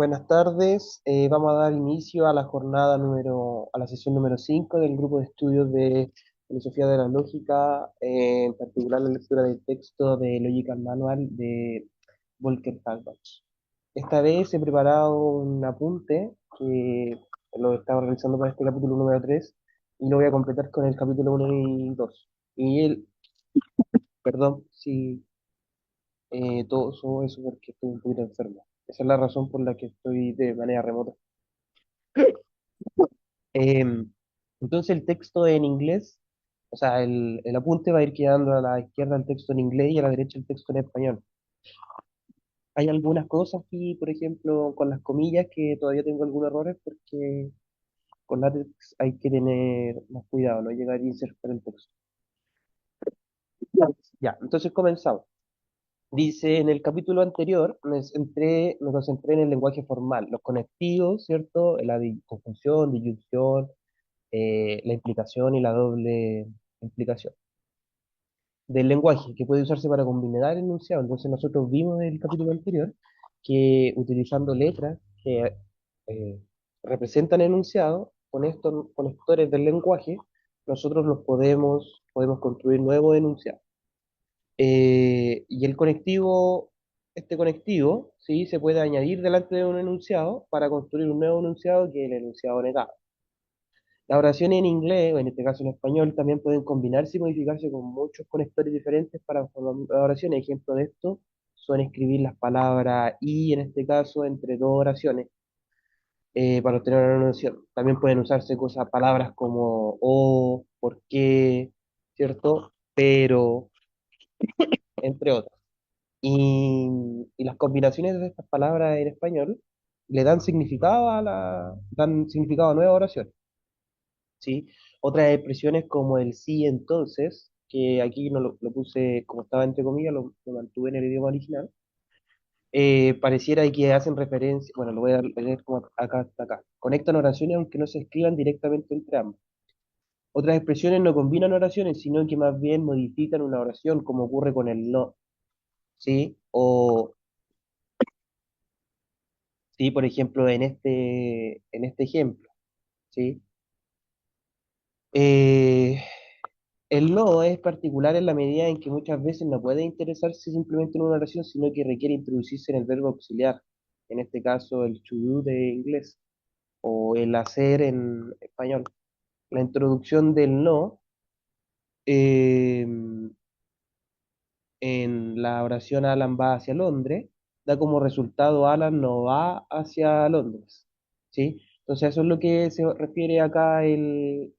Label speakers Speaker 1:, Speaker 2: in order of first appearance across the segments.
Speaker 1: Buenas tardes. Vamos a dar inicio a a la sesión número 5 del grupo de estudios de filosofía de la lógica, en particular la lectura del texto de Logical Manual de Volker Talbot. Esta vez he preparado un apunte que lo he estado realizando para este capítulo número 3 y lo voy a completar con el capítulo uno y 2. Y perdón, si todo eso porque estoy un poquito enfermo. Esa es la razón por la que estoy de manera remota. Em, entonces el texto en inglés, o sea, el apunte va a ir quedando a la izquierda el texto en inglés y a la derecha el texto en español. Hay algunas cosas aquí, por ejemplo, con las comillas que todavía tengo algunos errores porque con látex hay que tener más cuidado, no llegar a insertar el texto. Ya, entonces comenzamos. Dice, en el capítulo anterior me concentré en el lenguaje formal, los conectivos, ¿cierto? La conjunción, disyunción, la implicación y la doble implicación del lenguaje, que puede usarse para combinar enunciados. Entonces nosotros vimos en el capítulo anterior que utilizando letras que eh, representan enunciados, con estos conectores del lenguaje, nosotros podemos construir nuevos enunciados. Y este conectivo, ¿sí? Se puede añadir delante de un enunciado para construir un nuevo enunciado que es el enunciado negado. Las oraciones en inglés, o en este caso en español, también pueden combinarse y modificarse con muchos conectores diferentes para formar oraciones. Ejemplo de esto son escribir las palabras y, en este caso, entre dos oraciones para obtener una oración. También pueden usarse palabras como o, por qué, ¿cierto? Pero, entre otras. Y las combinaciones de estas palabras en español le dan significado a nuevas oraciones. ¿Sí? Otras expresiones como el sí entonces, que aquí no lo puse como estaba entre comillas, lo mantuve en el idioma original, pareciera que hacen referencia, bueno, lo voy a leer como acá hasta acá. Conectan oraciones aunque no se escriban directamente entre ambas. Otras expresiones no combinan oraciones, sino que más bien modifican una oración, como ocurre con el no, ¿sí? O, sí, por ejemplo, en este ejemplo, ¿sí? Eh, El no es particular en la medida en que muchas veces no puede interesarse simplemente en una oración, sino que requiere introducirse en el verbo auxiliar, en este caso el to do de inglés o el hacer en español. La introducción del no eh, en la oración Alan va hacia Londres da como resultado Alan no va hacia Londres, ¿sí? Entonces eso es lo que se refiere acá el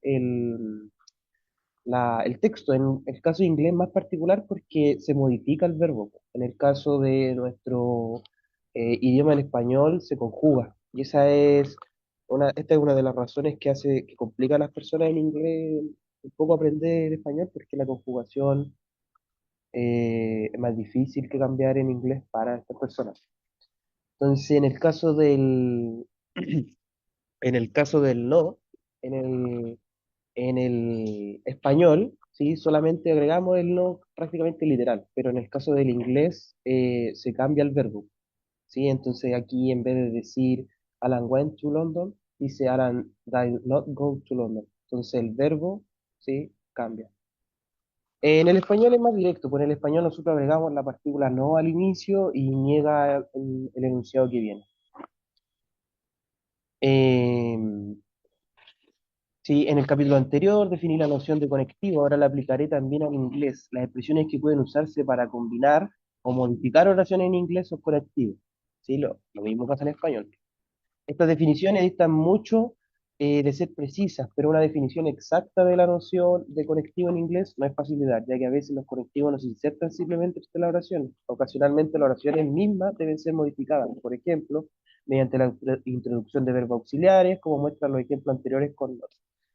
Speaker 1: texto. En el caso de inglés más particular porque se modifica el verbo. En el caso de nuestro idioma en español se conjuga. Y esta es una de las razones que hace que complica a las personas en inglés un poco aprender español porque la conjugación es más difícil que cambiar en inglés para estas personas. Entonces, en el caso del no, en en el español, ¿sí? Solamente agregamos el no prácticamente literal, pero en el caso del inglés se cambia el verbo, ¿sí? Entonces aquí en vez de decir Alan went to London, dice Alan did not go to London. Entonces el verbo, ¿sí? Cambia. En el español es más directo, pues en el español nosotros agregamos la partícula no al inicio y niega el enunciado que viene. Em, Sí, en el capítulo anterior definí la noción de conectivo, ahora la aplicaré también al inglés. Las expresiones que pueden usarse para combinar o modificar oraciones en inglés son conectivos. Sí, lo mismo pasa en español. Estas definiciones distan mucho de ser precisas, pero una definición exacta de la noción de conectivo en inglés no es fácil de dar, ya que a veces los conectivos no se insertan simplemente entre las oraciones. Ocasionalmente las oraciones mismas deben ser modificadas, por ejemplo, mediante la introducción de verbos auxiliares, como muestran los ejemplos anteriores con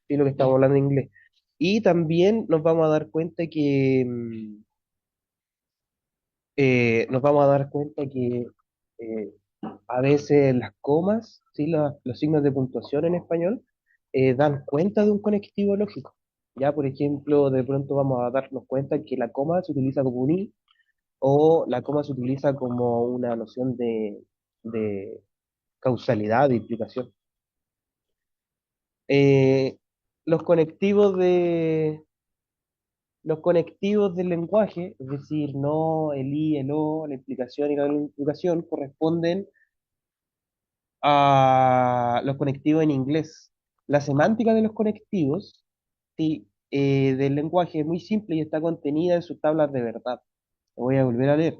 Speaker 1: sí, lo que estamos hablando en inglés. Y también nos vamos a dar cuenta que eh, a veces las comas, ¿sí? Los signos de puntuación en español, dan cuenta de un conectivo lógico. Ya, por ejemplo, de pronto vamos a darnos cuenta que la coma se utiliza como un i o la coma se utiliza como una noción de causalidad, de implicación. Eh, los conectivos los conectivos del lenguaje, es decir, no, el i, el o, la implicación y la no implicación, corresponden a los conectivos en inglés. La semántica de los conectivos, sí, del lenguaje es muy simple y está contenida en sus tablas de verdad. Lo voy a volver a leer.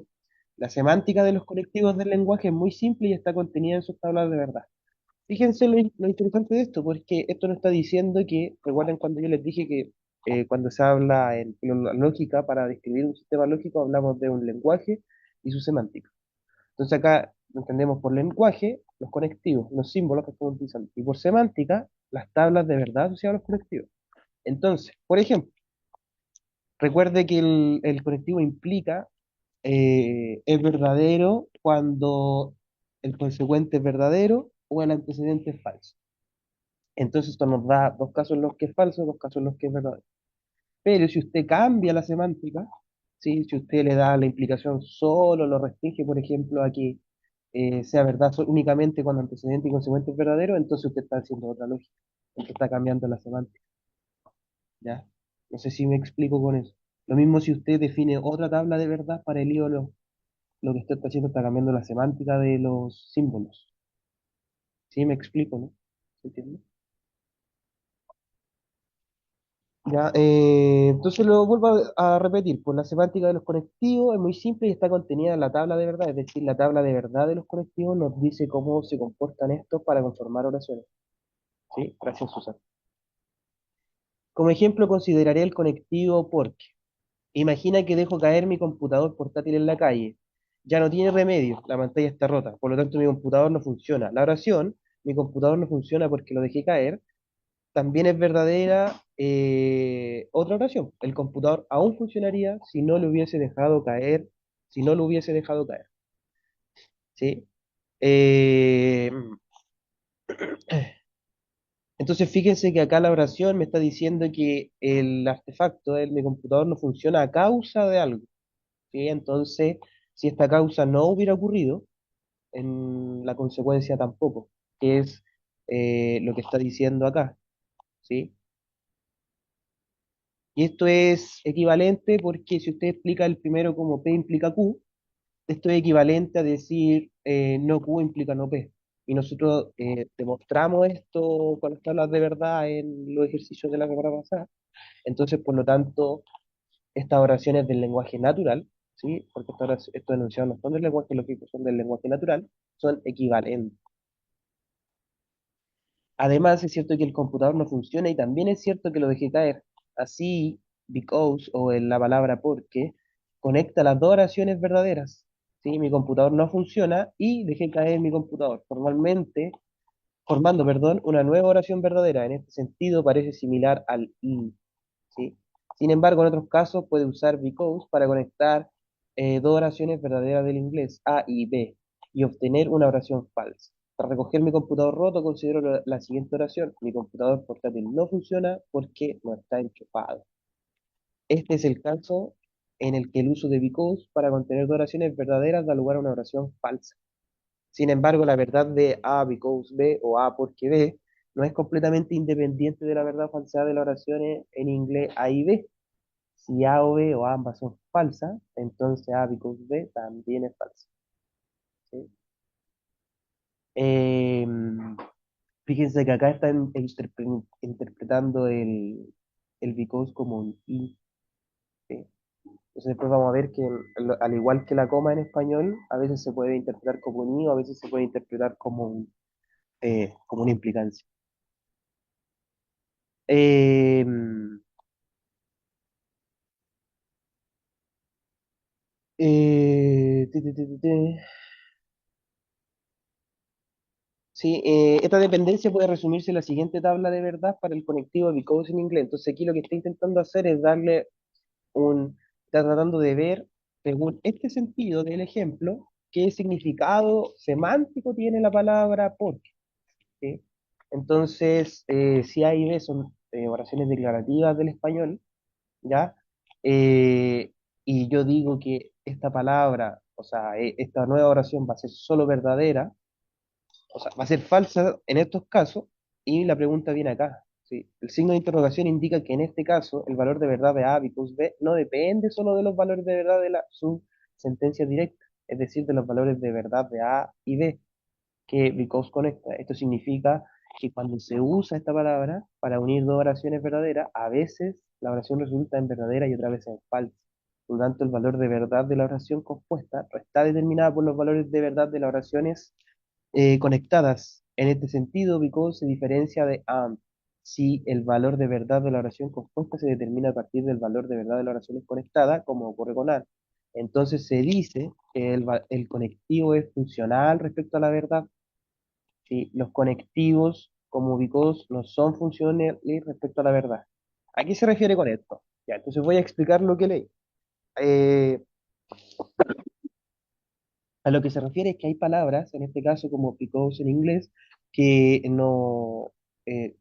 Speaker 1: La semántica de los conectivos del lenguaje es muy simple y está contenida en sus tablas de verdad. Fíjense lo interesante de esto, porque esto no está diciendo que, recuerden cuando yo les dije que cuando se habla en lógica, para describir un sistema lógico, hablamos de un lenguaje y su semántica. Entonces acá entendemos por lenguaje los conectivos, los símbolos que estamos utilizando, y por semántica las tablas de verdad asociadas a los conectivos. Entonces, por ejemplo, recuerde que el conectivo implica es verdadero cuando el consecuente es verdadero o el antecedente es falso. Entonces esto nos da dos casos en los que es falso, dos casos en los que es verdadero. Pero si usted cambia la semántica, ¿sí? Si usted le da la implicación solo, lo restringe, por ejemplo, a que sea verdad únicamente cuando antecedente y consecuente es verdadero, entonces usted está haciendo otra lógica. Usted está cambiando la semántica, ¿ya? No sé si me explico con eso. Lo mismo si usted define otra tabla de verdad para el ídolo, lo que usted está haciendo está cambiando la semántica de los símbolos. ¿Sí me explico, no? ¿Se entiende? Ya, entonces lo vuelvo a repetir, pues la semántica de los conectivos es muy simple y está contenida en la tabla de verdad, es decir, la tabla de verdad de los conectivos nos dice cómo se comportan estos para conformar oraciones. ¿Sí? Gracias, Susana. Como ejemplo, consideraré el conectivo porque imagina que dejo caer mi computador portátil en la calle. Ya no tiene remedio, la pantalla está rota, por lo tanto mi computador no funciona. La oración, mi computador no funciona porque lo dejé caer, también es verdadera otra oración. El computador aún funcionaría si no lo hubiese dejado caer, si no lo hubiese dejado caer. ¿Sí? Eh, entonces fíjense que acá la oración me está diciendo que el artefacto, mi computador, no funciona a causa de algo. ¿Sí? Entonces, si esta causa no hubiera ocurrido, en la consecuencia tampoco, que es lo que está diciendo acá. ¿Sí? Y esto es equivalente porque si usted explica el primero como P implica Q, esto es equivalente a decir no Q implica no P. Y nosotros demostramos esto con las tablas de verdad en los ejercicios de la semana pasada. Entonces, por lo tanto, estas oraciones del lenguaje natural, ¿sí? Porque estos enunciados no son del lenguaje lógico, son del lenguaje natural, son equivalentes. Además, es cierto que el computador no funciona y también es cierto que lo dejé caer. Así, because o en la palabra porque conecta las dos oraciones verdaderas. ¿Sí? Mi computador no funciona y dejé caer mi computador. Formando, perdón, una nueva oración verdadera. En este sentido, parece similar al y. ¿Sí? Sin embargo, en otros casos puede usar because para conectar dos oraciones verdaderas del inglés, A y B, y obtener una oración falsa. Para recoger mi computador roto, considero la siguiente oración. Mi computador portátil no funciona porque no está enchufado. Este es el caso en el que el uso de because para contener dos oraciones verdaderas da lugar a una oración falsa. Sin embargo, la verdad de A because B o A porque B no es completamente independiente de la verdad o falsedad de las oraciones en inglés A y B. Si A o B o ambas son falsas, entonces A because B también es falsa. ¿Sí? Fíjense que acá están interpretando el because como un I. ¿Sí? Entonces después vamos a ver que al igual que la coma en español, a veces se puede interpretar como un I o a veces se puede interpretar como una implicancia. Eh, te. Sí, esta dependencia puede resumirse en la siguiente tabla de verdad para el conectivo because en inglés. Entonces aquí lo que está intentando hacer es darle está tratando de ver, según este sentido del ejemplo, qué significado semántico tiene la palabra porque. ¿Sí? Entonces, si A y B son oraciones declarativas del español, ¿ya? Eh, y yo digo que esta palabra, o sea, esta nueva oración va a ser solo verdadera, O sea, va a ser falsa en estos casos y la pregunta viene acá. ¿Sí? El signo de interrogación indica que en este caso el valor de verdad de A plus B no depende solo de los valores de verdad de la subsentencia directa, es decir, de los valores de verdad de A y B que because conecta. Esto significa que cuando se usa esta palabra para unir dos oraciones verdaderas, a veces la oración resulta en verdadera y otras veces en falsa. Por lo tanto, el valor de verdad de la oración compuesta no está determinada por los valores de verdad de las oraciones conectadas. En este sentido, because se diferencia de and. Si el valor de verdad de la oración compuesta se determina a partir del valor de verdad de la oración conectada, como ocurre con and. Entonces se dice que el conectivo es funcional respecto a la verdad. ¿Sí? Los conectivos como because no son funcionales respecto a la verdad. ¿A qué se refiere con esto? Ya, entonces voy a explicar lo que leí. Eh, a lo que se refiere es que hay palabras, en este caso como because en inglés, que no, eh,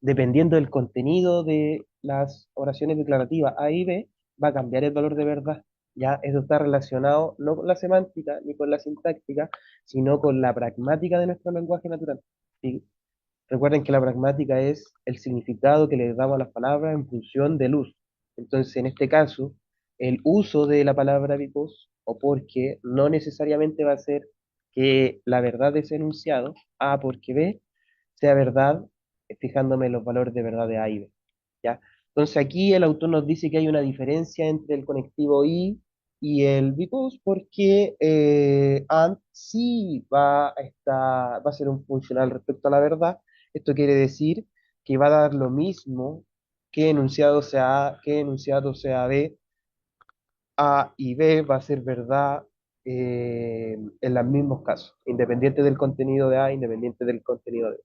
Speaker 1: dependiendo del contenido de las oraciones declarativas A y B, va a cambiar el valor de verdad. Ya eso está relacionado no con la semántica ni con la sintáctica, sino con la pragmática de nuestro lenguaje natural. ¿Sí? Recuerden que la pragmática es el significado que le damos a las palabras en función del uso. Entonces, en este caso, el uso de la palabra because o porque no necesariamente va a ser que la verdad de ese enunciado, A porque B, sea verdad, fijándome en los valores de verdad de A y B. ¿Ya? Entonces, aquí el autor nos dice que hay una diferencia entre el conectivo y el because porque and sí va a ser un funcional respecto a la verdad. Esto quiere decir que va a dar lo mismo que enunciado sea A, que enunciado sea B. A y B va a ser verdad en los mismos casos, independiente del contenido de A, independiente del contenido de B.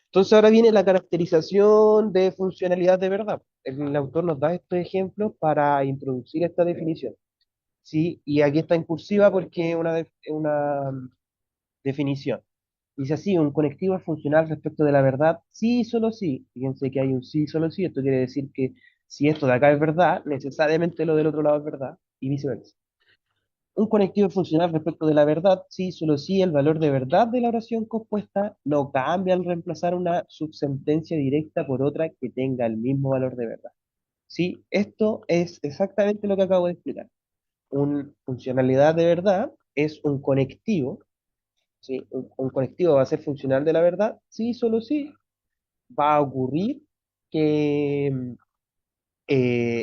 Speaker 1: Entonces ahora viene la caracterización de funcionalidad de verdad. El autor nos da estos ejemplos para introducir esta definición. ¿Sí? Y aquí está en cursiva porque es una definición. Dice así, un conectivo es funcional respecto de la verdad, sí y solo sí. Fíjense que hay un sí y solo sí. Esto quiere decir que si esto de acá es verdad, necesariamente lo del otro lado es verdad y viceversa. Un conectivo es funcional respecto de la verdad, sí, solo sí el valor de verdad de la oración compuesta no cambia al reemplazar una subsentencia directa por otra que tenga el mismo valor de verdad. Sí, esto es exactamente lo que acabo de explicar. Una funcionalidad de verdad es un conectivo. ¿Sí? Un conectivo va a ser funcional de la verdad, sí, solo sí. Va a ocurrir que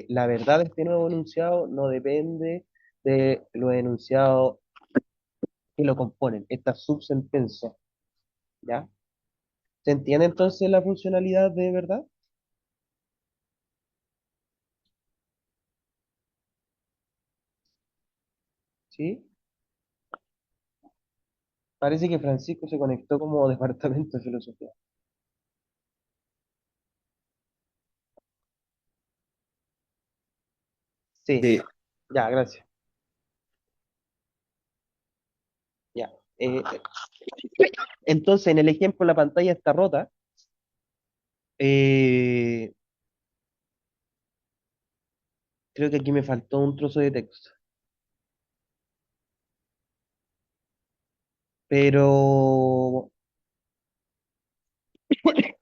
Speaker 1: la verdad de este nuevo enunciado no depende de los enunciados que lo componen, esta subsentencia, ¿ya? ¿Se entiende entonces la funcionalidad de verdad? ¿Sí? Parece que Francisco se conectó como departamento de filosofía. Sí,
Speaker 2: Sí,
Speaker 1: ya, gracias. Ya. Entonces, en el ejemplo, la pantalla está rota. Eh, Creo que aquí me faltó un trozo de texto. Pero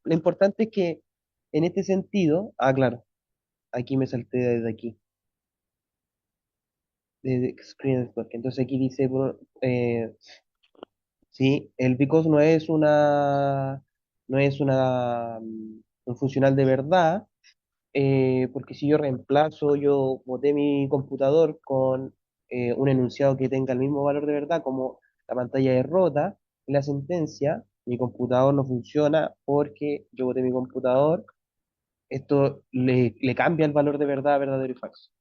Speaker 1: lo importante es que en este sentido, claro, aquí me salté desde aquí, desde Screen Network. Entonces aquí dice, sí, el because no es un funcional de verdad, porque si yo boté mi computador con un enunciado que tenga el mismo valor de verdad, como la pantalla es rota, en la sentencia, mi computador no funciona porque yo boté mi computador, esto le cambia el valor de verdad a verdadero y falso.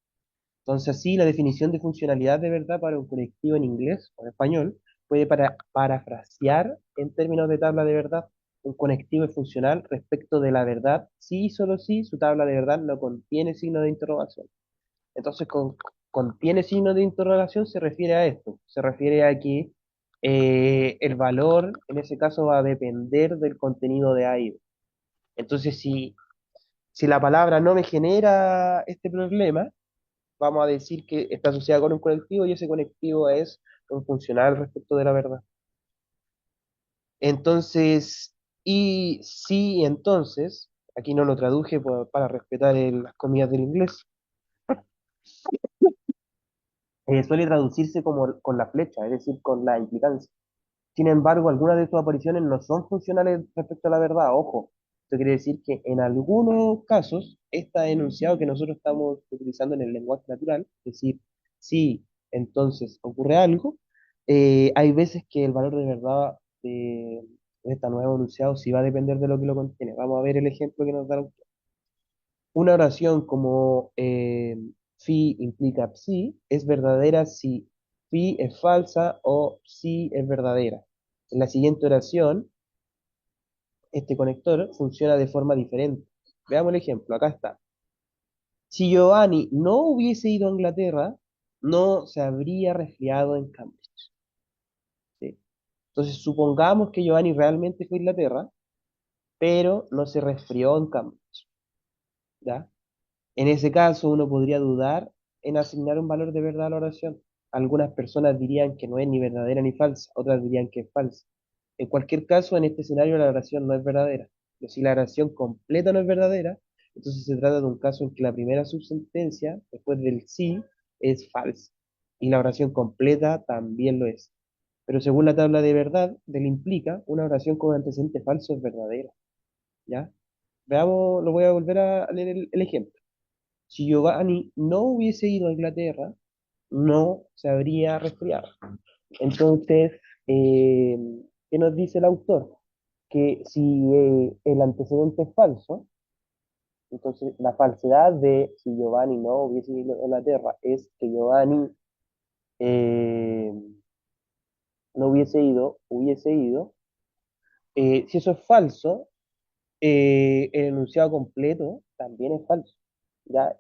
Speaker 1: Entonces, así, la definición de funcionalidad de verdad para un conectivo en inglés o en español puede parafrasear en términos de tabla de verdad. Un conectivo es funcional respecto de la verdad, sí y solo si su tabla de verdad no contiene signo de interrogación. Entonces, contiene signo de interrogación se refiere a esto, se refiere a que el valor en ese caso va a depender del contenido de ahí. Entonces, si la palabra no me genera este problema, vamos a decir que está asociada con un conectivo y ese conectivo es un funcional respecto de la verdad. Entonces, y sí, entonces, aquí no lo traduje para respetar las comillas del inglés, suele traducirse como con la flecha, es decir, con la implicancia. Sin embargo, algunas de sus apariciones no son funcionales respecto a la verdad. Ojo, esto quiere decir que en algunos casos, este enunciado que nosotros estamos utilizando en el lenguaje natural, es decir, si entonces ocurre algo, hay veces que el valor de verdad de este nuevo enunciado sí va a depender de lo que lo contiene. Vamos a ver el ejemplo que nos da el autor. Una oración como fi implica psi es verdadera si fi es falsa o psi es verdadera. En la siguiente oración, este conector funciona de forma diferente. Veamos el ejemplo, acá está. Si Giovanni no hubiese ido a Inglaterra, no se habría resfriado en Cambridge. ¿Sí? Entonces, supongamos que Giovanni realmente fue a Inglaterra, pero no se resfrió en Cambridge. ¿Ya? En ese caso, uno podría dudar en asignar un valor de verdad a la oración. Algunas personas dirían que no es ni verdadera ni falsa, otras dirían que es falsa. En cualquier caso, en este escenario la oración no es verdadera. Pero si la oración completa no es verdadera, entonces se trata de un caso en que la primera subsentencia, después del sí, es falsa. Y la oración completa también lo es. Pero según la tabla de verdad del implica, una oración con antecedente falso es verdadera. ¿Ya? Veamos, lo voy a volver a leer el ejemplo. Si Giovanni no hubiese ido a Inglaterra, no se habría resfriado. Entonces, eh, ¿qué nos dice el autor? Que si el antecedente es falso, entonces la falsedad de si Giovanni no hubiese ido a Inglaterra es que Giovanni eh, no hubiese ido. Si eso es falso, el enunciado completo también es falso. ¿Ya?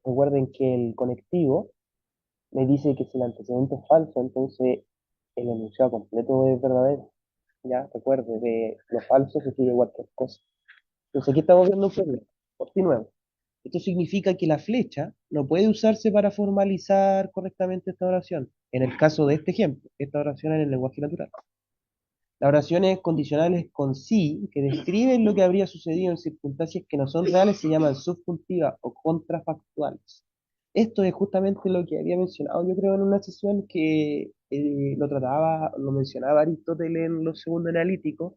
Speaker 1: Recuerden que el conectivo me dice que si el antecedente es falso, entonces el enunciado completo es verdadero. Ya, recuerde, de lo falso se sigue cualquier cosa. Entonces aquí estamos viendo un problema. Continuemos. Esto significa que la flecha no puede usarse para formalizar correctamente esta oración. En el caso de este ejemplo, esta oración en el lenguaje natural. Las oraciones condicionales con sí, que describen lo que habría sucedido en circunstancias que no son reales, se llaman subjuntivas o contrafactuales. Esto es justamente lo que había mencionado, yo creo, en una sesión que lo mencionaba Aristóteles en los segundos analíticos,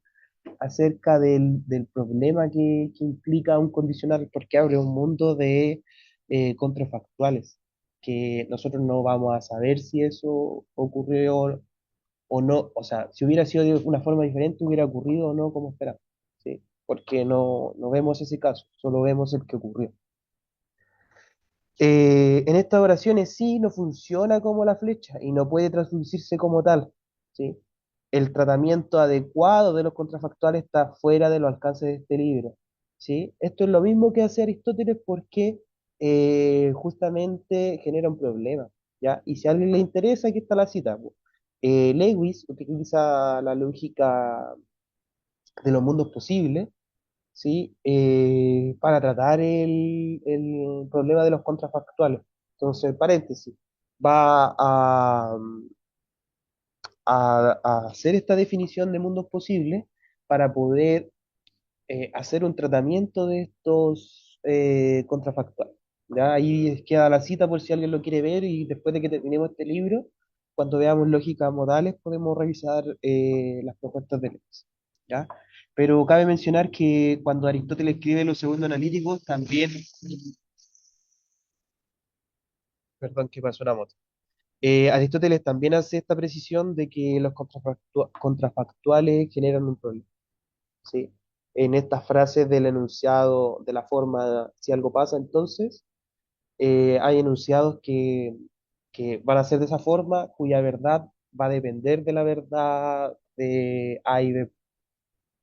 Speaker 1: acerca del problema que implica un condicional, porque abre un mundo de contrafactuales, que nosotros no vamos a saber si eso ocurrió o no, o sea, si hubiera sido de una forma diferente, hubiera ocurrido o no como esperamos, ¿sí? Porque no vemos ese caso, solo vemos el que ocurrió. En estas oraciones sí no funciona como la flecha y no puede traducirse como tal, ¿sí? El tratamiento adecuado de los contrafactuales está fuera de los alcances de este libro, ¿sí? Esto es lo mismo que hace Aristóteles porque justamente genera un problema, ¿ya? Y si a alguien le interesa, aquí está la cita, po. Lewis utiliza la lógica de los mundos posibles, ¿sí? Para tratar el problema de los contrafactuales. Entonces, paréntesis, va a hacer esta definición de mundos posibles para poder hacer un tratamiento de estos contrafactuales. ¿Ya? Ahí queda la cita por si alguien lo quiere ver y después de que terminemos este libro, cuando veamos lógicas modales, podemos revisar las propuestas de Lewis. ¿Ya? Pero cabe mencionar que cuando Aristóteles escribe los segundos analíticos, también, perdón, que pasó una moto. Aristóteles también hace esta precisión de que los contrafactuales generan un problema. ¿Sí? En estas frases del enunciado, de la forma, si algo pasa, entonces, hay enunciados que van a ser de esa forma, cuya verdad va a depender de la verdad de A y B.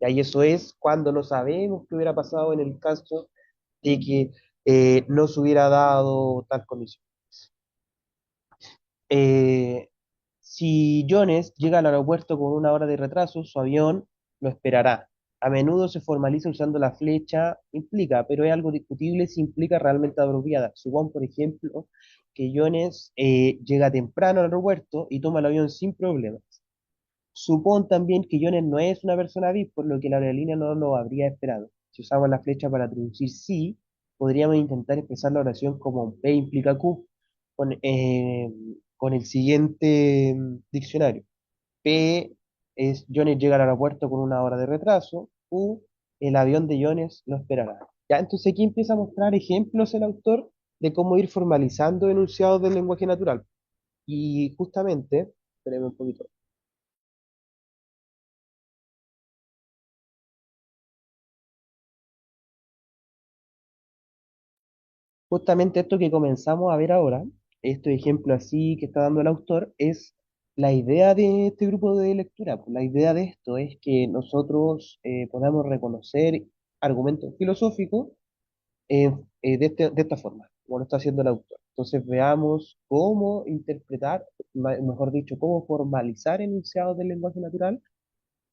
Speaker 1: Y ahí eso es cuando no sabemos qué hubiera pasado en el caso de que no se hubiera dado tal condición. Eh, Si Jones llega al aeropuerto con una hora de retraso, su avión lo esperará. A menudo se formaliza usando la flecha implica, pero es algo discutible si implica realmente apropiada. Supón, por ejemplo, que Jones llega temprano al aeropuerto y toma el avión sin problemas. Supón también que Jones no es una persona VIP, por lo que la aerolínea no lo habría esperado. Si usamos la flecha para traducir sí, podríamos intentar expresar la oración como P implica Q con el siguiente diccionario. P es Jones llega al aeropuerto con una hora de retraso. Q, el avión de Jones lo esperará. Ya, entonces aquí empieza a mostrar ejemplos el autor de cómo ir formalizando enunciados del lenguaje natural. Y justamente, espérame un poquito. Justamente esto que comenzamos a ver ahora, este ejemplo así que está dando el autor, es la idea de este grupo de lectura. Pues la idea de esto es que nosotros podamos reconocer argumentos filosóficos de esta forma, como lo está haciendo el autor. Entonces veamos cómo interpretar, mejor dicho, cómo formalizar enunciados del lenguaje natural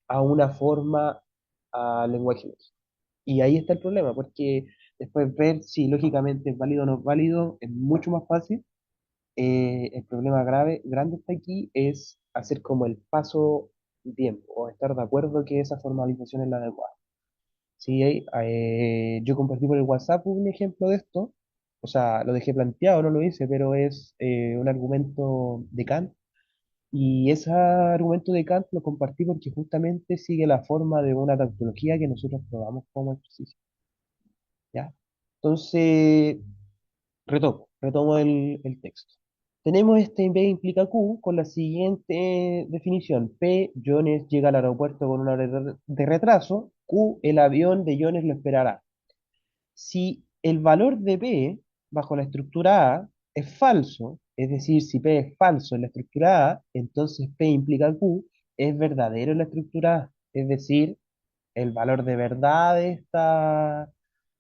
Speaker 1: a una forma a lenguaje lógico. Y ahí está el problema, porque después ver si lógicamente es válido o no es válido es mucho más fácil. El problema grande está aquí es hacer como el paso tiempo o estar de acuerdo que esa formalización es la adecuada. Sí, yo compartí por el WhatsApp un ejemplo de esto, o sea, lo dejé planteado, no lo hice, pero es un argumento de Kant y ese argumento de Kant lo compartí porque justamente sigue la forma de una tautología que nosotros probamos como ejercicio, ¿ya? Entonces, retomo el texto. Tenemos este B implica Q con la siguiente definición. P, Jones llega al aeropuerto con una hora de retraso. Q, el avión de Jones lo esperará. Si el valor de P bajo la estructura A es falso, es decir, si P es falso en la estructura A, entonces P implica Q es verdadero en la estructura A. Es decir, el valor de verdad de esta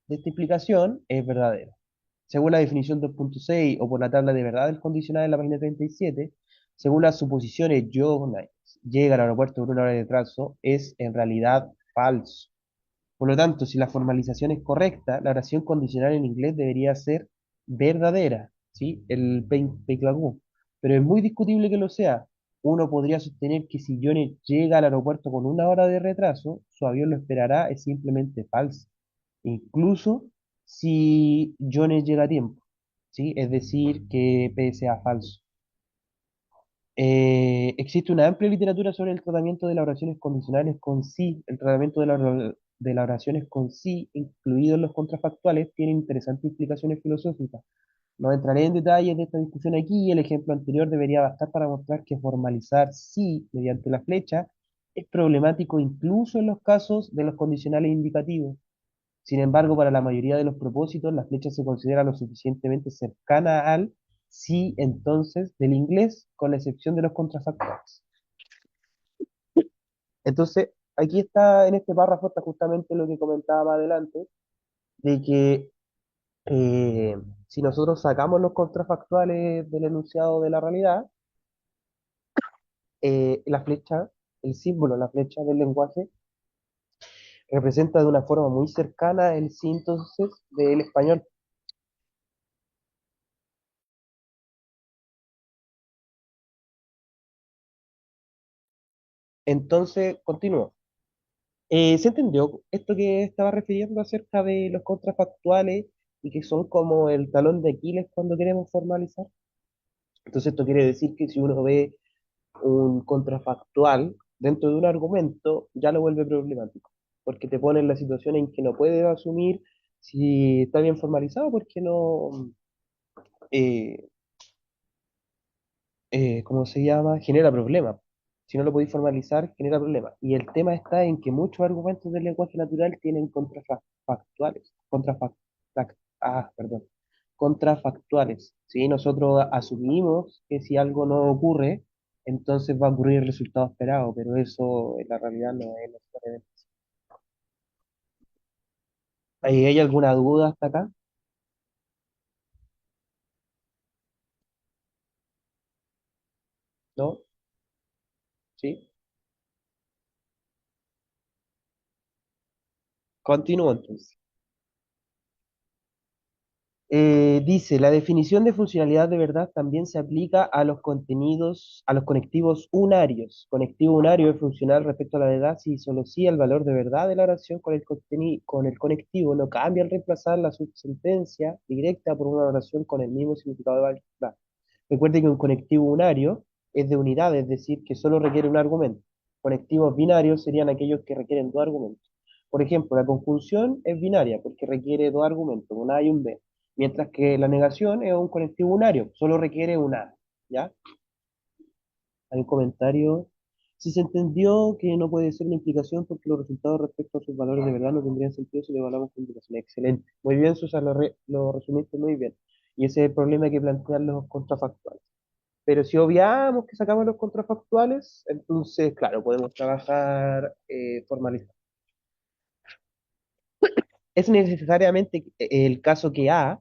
Speaker 1: implicación es verdadero. Según la definición 2.6 o por la tabla de verdades condicional en la página 37, según las suposiciones Jones llega al aeropuerto por una hora de retraso, es en realidad falso. Por lo tanto, si la formalización es correcta, la oración condicional en inglés debería ser verdadera, ¿sí? El peiklagu. Pero es muy discutible que lo sea. Uno podría sostener que si Jones llega al aeropuerto con una hora de retraso, su avión lo esperará, es simplemente falso. Incluso si Jones llega a tiempo, ¿sí? Es decir, que P sea falso. Existe una amplia literatura sobre el tratamiento de las oraciones condicionales con sí. El tratamiento de las oraciones con sí, incluidos los contrafactuales, tiene interesantes implicaciones filosóficas. No entraré en detalles de esta discusión aquí. El ejemplo anterior debería bastar para mostrar que formalizar sí mediante la flecha es problemático incluso en los casos de los condicionales indicativos. Sin embargo, para la mayoría de los propósitos, la flecha se considera lo suficientemente cercana al sí, entonces, del inglés, con la excepción de los contrafactuales. Entonces, aquí está, en este párrafo, está justamente lo que comentaba más adelante, de que eh, si nosotros sacamos los contrafactuales del enunciado de la realidad, la flecha, el símbolo, la flecha del lenguaje, representa de una forma muy cercana el sí, entonces, del español. Entonces, continúo. ¿Se entendió esto que estaba refiriendo acerca de los contrafactuales y que son como el talón de Aquiles cuando queremos formalizar? Entonces esto quiere decir que si uno ve un contrafactual dentro de un argumento, ya lo vuelve problemático, porque te pone en la situación en que no puedes asumir si está bien formalizado, porque no, eh, ¿cómo se llama? Genera problemas. Si no lo podéis formalizar, genera problemas. Y el tema está en que muchos argumentos del lenguaje natural tienen contrafactuales, perdón, contrafactuales. ¿Sí? Nosotros asumimos que si algo no ocurre, entonces va a ocurrir el resultado esperado, pero eso en la realidad no es necesariamente. ¿Hay alguna duda hasta acá? ¿No? ¿Sí? Continúo entonces. Dice, la definición de funcionalidad de verdad también se aplica a los contenidos, a los conectivos unarios. Conectivo unario es funcional respecto a la verdad si y solo si el valor de verdad de la oración con el conectivo no cambia al reemplazar la subsentencia directa por una oración con el mismo significado de verdad. Recuerde que un conectivo unario es de unidad, es decir, que solo requiere un argumento. Conectivos binarios serían aquellos que requieren dos argumentos. Por ejemplo, la conjunción es binaria porque requiere dos argumentos, un A y un B, mientras que la negación es un conectivo unario, solo requiere un A. ¿Ya? Hay un comentario. Si se entendió que no puede ser una implicación porque los resultados respecto a sus valores de verdad no tendrían sentido si lo evaluamos con implicación. Excelente. Muy bien, Susan, lo resumiste muy bien. Y ese es el problema que plantean los contrafactuales. Pero si obviamos que sacamos los contrafactuales, entonces, claro, podemos trabajar formalizando. Es necesariamente el caso que A,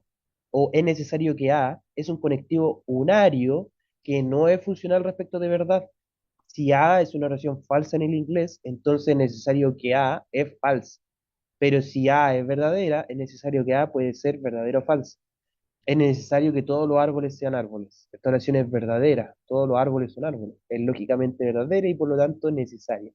Speaker 1: o es necesario que A, es un conectivo unario que no es funcional respecto de verdad. Si A es una oración falsa en el inglés, entonces es necesario que A es falsa. Pero si A es verdadera, es necesario que A puede ser verdadero o falsa. Es necesario que todos los árboles sean árboles. Esta oración es verdadera, todos los árboles son árboles. Es lógicamente verdadera y por lo tanto necesaria.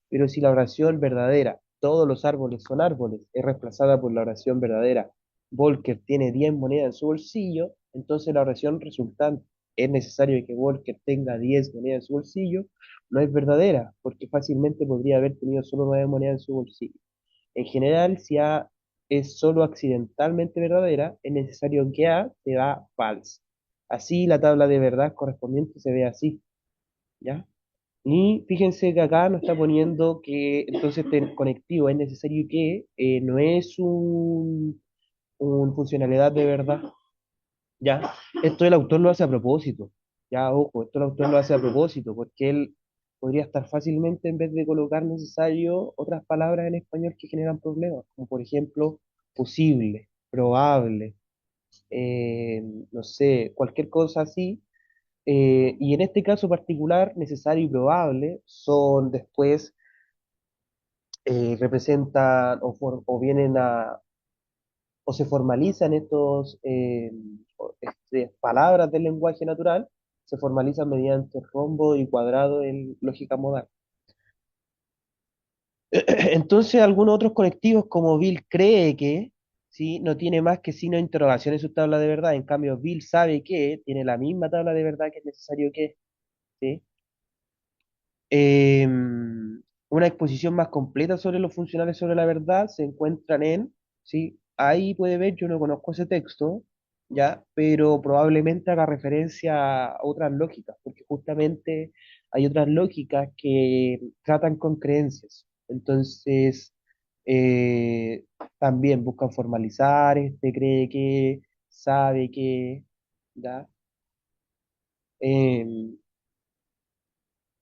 Speaker 1: Pero si la oración verdadera, todos los árboles son árboles, es reemplazada por la oración verdadera, Volcker tiene 10 monedas en su bolsillo, entonces la oración resultante, es necesario que Volcker tenga 10 monedas en su bolsillo, no es verdadera, porque fácilmente podría haber tenido solo 9 monedas en su bolsillo. En general, si A es solo accidentalmente verdadera, es necesario que A sea falsa. Así la tabla de verdad correspondiente se ve así, ¿ya? Y fíjense que acá nos está poniendo que entonces este conectivo es necesario que no es un funcionalidad de verdad, ¿ya? Esto el autor lo hace a propósito, ya, ojo, esto el autor lo hace a propósito, porque él podría estar fácilmente, en vez de colocar necesario, otras palabras en español que generan problemas, como por ejemplo posible, probable, eh, no sé, cualquier cosa así. Y en este caso particular, necesario y probable son después, representan o vienen a, o se formalizan estos palabras del lenguaje natural, se formalizan mediante rombo y cuadrado en lógica modal. Entonces, algunos otros colectivos, como Bill cree que, ¿sí? No tiene más que signo de interrogación en su tabla de verdad. En cambio, Bill sabe que tiene la misma tabla de verdad que es necesario que, ¿sí? Eh, una exposición más completa sobre los funcionales sobre la verdad se encuentran ¿sí? Ahí puede ver, yo no conozco ese texto, ¿ya? Pero probablemente haga referencia a otras lógicas, porque justamente hay otras lógicas que tratan con creencias. Entonces, eh, también buscan formalizar, este cree que, sabe que, ¿ya? Em,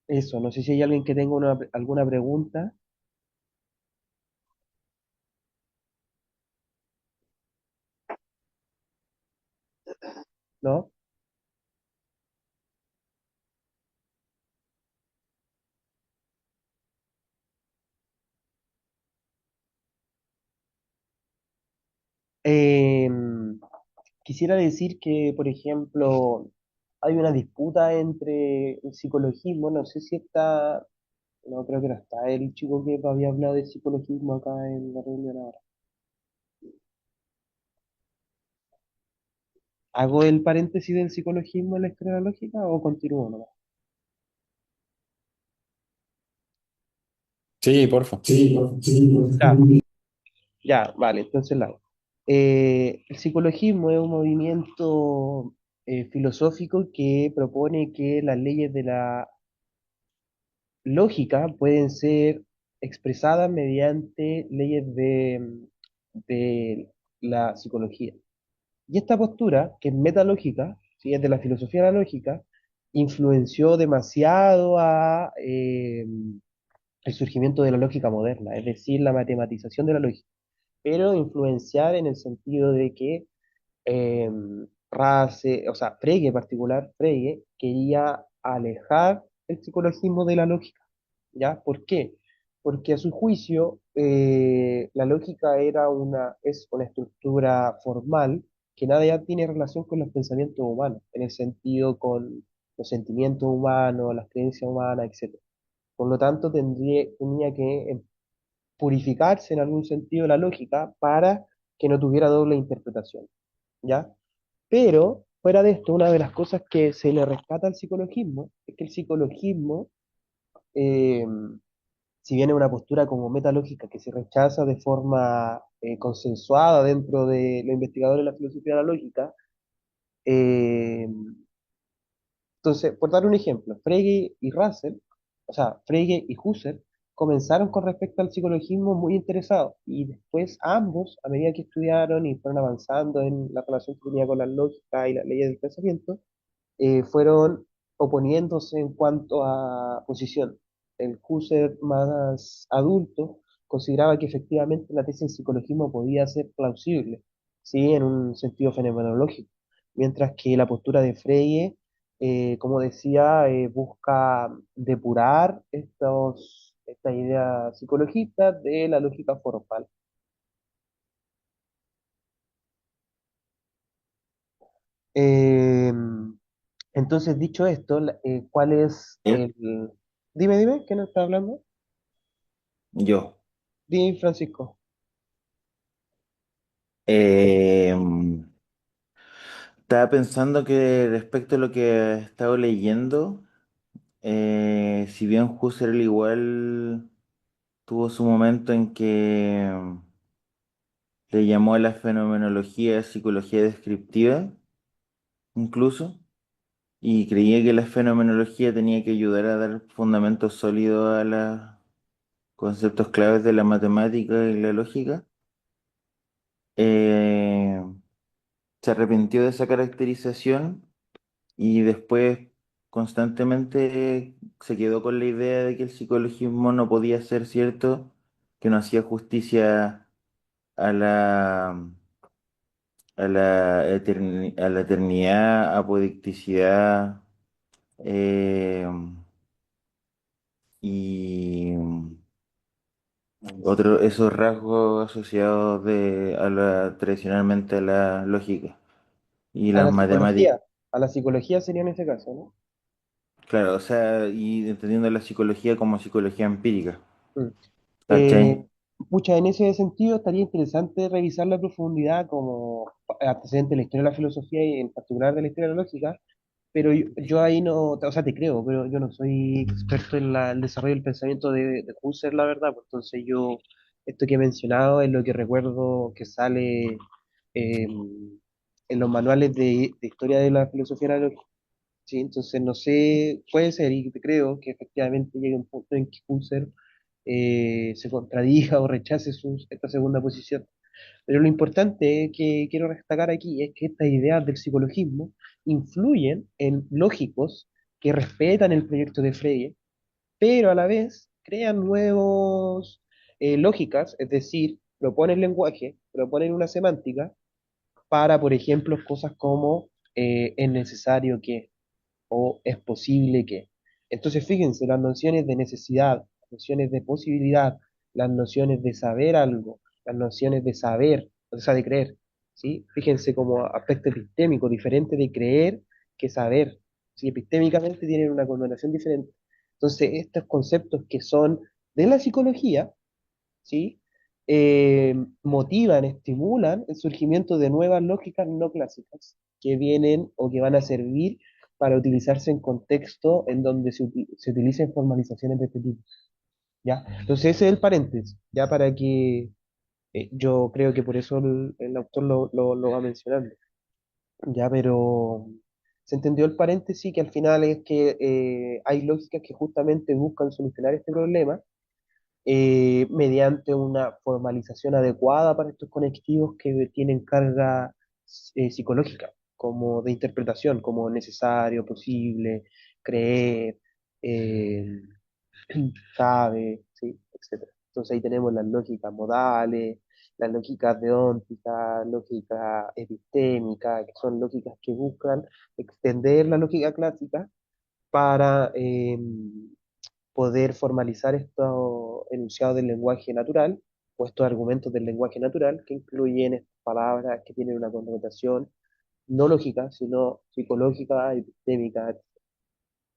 Speaker 1: Eso, no sé si hay alguien que tenga alguna pregunta. ¿No? Em, Quisiera decir que, por ejemplo, hay una disputa entre el psicologismo, no sé si está, no creo que no está el chico que había hablado de psicologismo acá en la reunión ahora. ¿Hago el paréntesis del psicologismo en la historia de la lógica o continúo nomás?
Speaker 2: Sí, porfa.
Speaker 1: Ya, ya, vale, entonces la hago. El psicologismo es un movimiento filosófico que propone que las leyes de la lógica pueden ser expresadas mediante leyes de la psicología. Y esta postura, que es metalógica, ¿sí? Es de la filosofía de la lógica, influenció demasiado el surgimiento de la lógica moderna, es decir, la matematización de la lógica, pero influenciar en el sentido de que eh, o sea, Frege en particular, Frege quería alejar el psicologismo de la lógica. ¿Ya? ¿Por qué? Porque a su juicio, la lógica es una estructura formal que nada ya tiene relación con los pensamientos humanos, en el sentido con los sentimientos humanos, las creencias humanas, etc. Por lo tanto, tenía que purificarse en algún sentido la lógica para que no tuviera doble interpretación, ¿ya? Pero, fuera de esto, una de las cosas que se le rescata al psicologismo es que el psicologismo, eh, si bien es una postura como metalógica que se rechaza de forma consensuada dentro de los investigadores de la filosofía de la lógica, eh, entonces, por dar un ejemplo, Frege y Russell, o sea, Frege y Husserl, comenzaron con respecto al psicologismo muy interesados y después ambos, a medida que estudiaron y fueron avanzando en la relación que tenía con la lógica y las leyes del pensamiento, fueron oponiéndose en cuanto a posición. El Husserl más adulto consideraba que efectivamente la tesis del psicologismo podía ser plausible, ¿sí? En un sentido fenomenológico, mientras que la postura de Frege, como decía, busca depurar estas ideas psicologistas de la lógica formal. Eh, entonces, dicho esto, ¿cuál es
Speaker 2: ¿Ya?
Speaker 1: el... Dime, ¿qué nos está hablando?
Speaker 2: Yo.
Speaker 1: Dime, Francisco.
Speaker 2: Eh, Estaba pensando que respecto a lo que he estado leyendo, si bien Husserl igual tuvo su momento en que le llamó a la fenomenología psicología descriptiva, incluso, y creía que la fenomenología tenía que ayudar a dar fundamentos sólidos a los conceptos claves de la matemática y la lógica. eh, Se arrepintió de esa caracterización y después constantemente se quedó con la idea de que el psicologismo no podía ser cierto, que no hacía justicia a a la eternidad, apodicticidad eh, y esos rasgos asociados tradicionalmente a la lógica y
Speaker 1: A
Speaker 2: las
Speaker 1: la
Speaker 2: matemáticas.
Speaker 1: psicología. A la psicología sería en ese caso, ¿no?
Speaker 2: Claro, o sea, y entendiendo la psicología como psicología empírica,
Speaker 1: Mm.
Speaker 2: ¿cachai?
Speaker 1: Eh, Pucha, en ese sentido estaría interesante revisar la profundidad como antecedente de la historia de la filosofía y en particular de la historia de la lógica, pero yo ahí no, o sea, te creo, pero yo no soy experto en el desarrollo del pensamiento de Husserl, la verdad, pues entonces yo, esto que he mencionado es lo que recuerdo que sale eh, en los manuales de historia de la filosofía de la lógica. ¿Sí? Entonces, no sé, puede ser, y te creo que efectivamente llegue un punto en que Husserl se contradiga o rechace esta segunda posición. Pero lo importante que quiero destacar aquí es que estas ideas del psicologismo influyen en lógicos que respetan el proyecto de Frege, pero a la vez crean nuevos lógicas, es decir, proponen lenguaje, proponen una semántica para, por ejemplo, cosas como es necesario que o es posible que. Entonces, fíjense, las nociones de necesidad, las nociones de posibilidad, las nociones de saber algo, las nociones de saber, o sea, de creer, ¿sí? Fíjense como aspecto epistémico, diferente de creer que saber, ¿sí? Epistémicamente tienen una connotación diferente. Entonces, estos conceptos que son de la psicología, ¿sí? Motivan, estimulan el surgimiento de nuevas lógicas no clásicas que vienen o que van a servir para utilizarse en contexto en donde se utilicen formalizaciones de este tipo, ¿ya? Entonces ese es el paréntesis, ya para que yo creo que por eso el autor lo va mencionando, ya, pero se entendió el paréntesis que al final es que hay lógicas que justamente buscan solucionar este problema mediante una formalización adecuada para estos conectivos que tienen carga psicológica, como de interpretación, como necesario, posible, creer, eh, cabe, ¿sí? Etcétera. Entonces ahí tenemos las lógicas modales, las lógicas deónticas, lógica epistémica, que son lógicas que buscan extender la lógica clásica para poder formalizar estos enunciados del lenguaje natural o estos argumentos del lenguaje natural que incluyen estas palabras que tienen una connotación no lógica, sino psicológica, epistémica.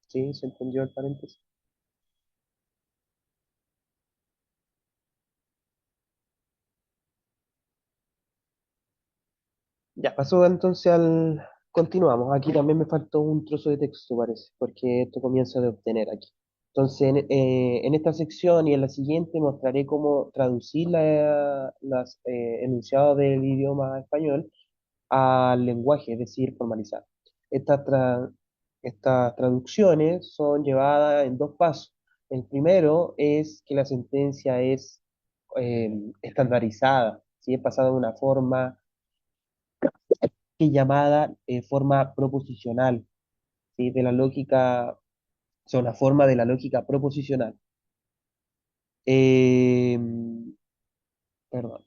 Speaker 1: ¿Sí? ¿Se entendió el paréntesis? Ya pasó entonces al... Continuamos. Aquí también me faltó un trozo de texto, parece, porque esto comienza de obtener aquí. Entonces, en esta sección y en la siguiente mostraré cómo traducir las enunciados del idioma español al lenguaje, es decir, formalizar. Estas, tra- Estas traducciones son llevadas en dos pasos. El primero es que la sentencia es estandarizada, ¿sí? Es pasada de una forma que es llamada forma proposicional, ¿sí? De la lógica, o sea, una forma de la lógica proposicional. Eh, Perdón.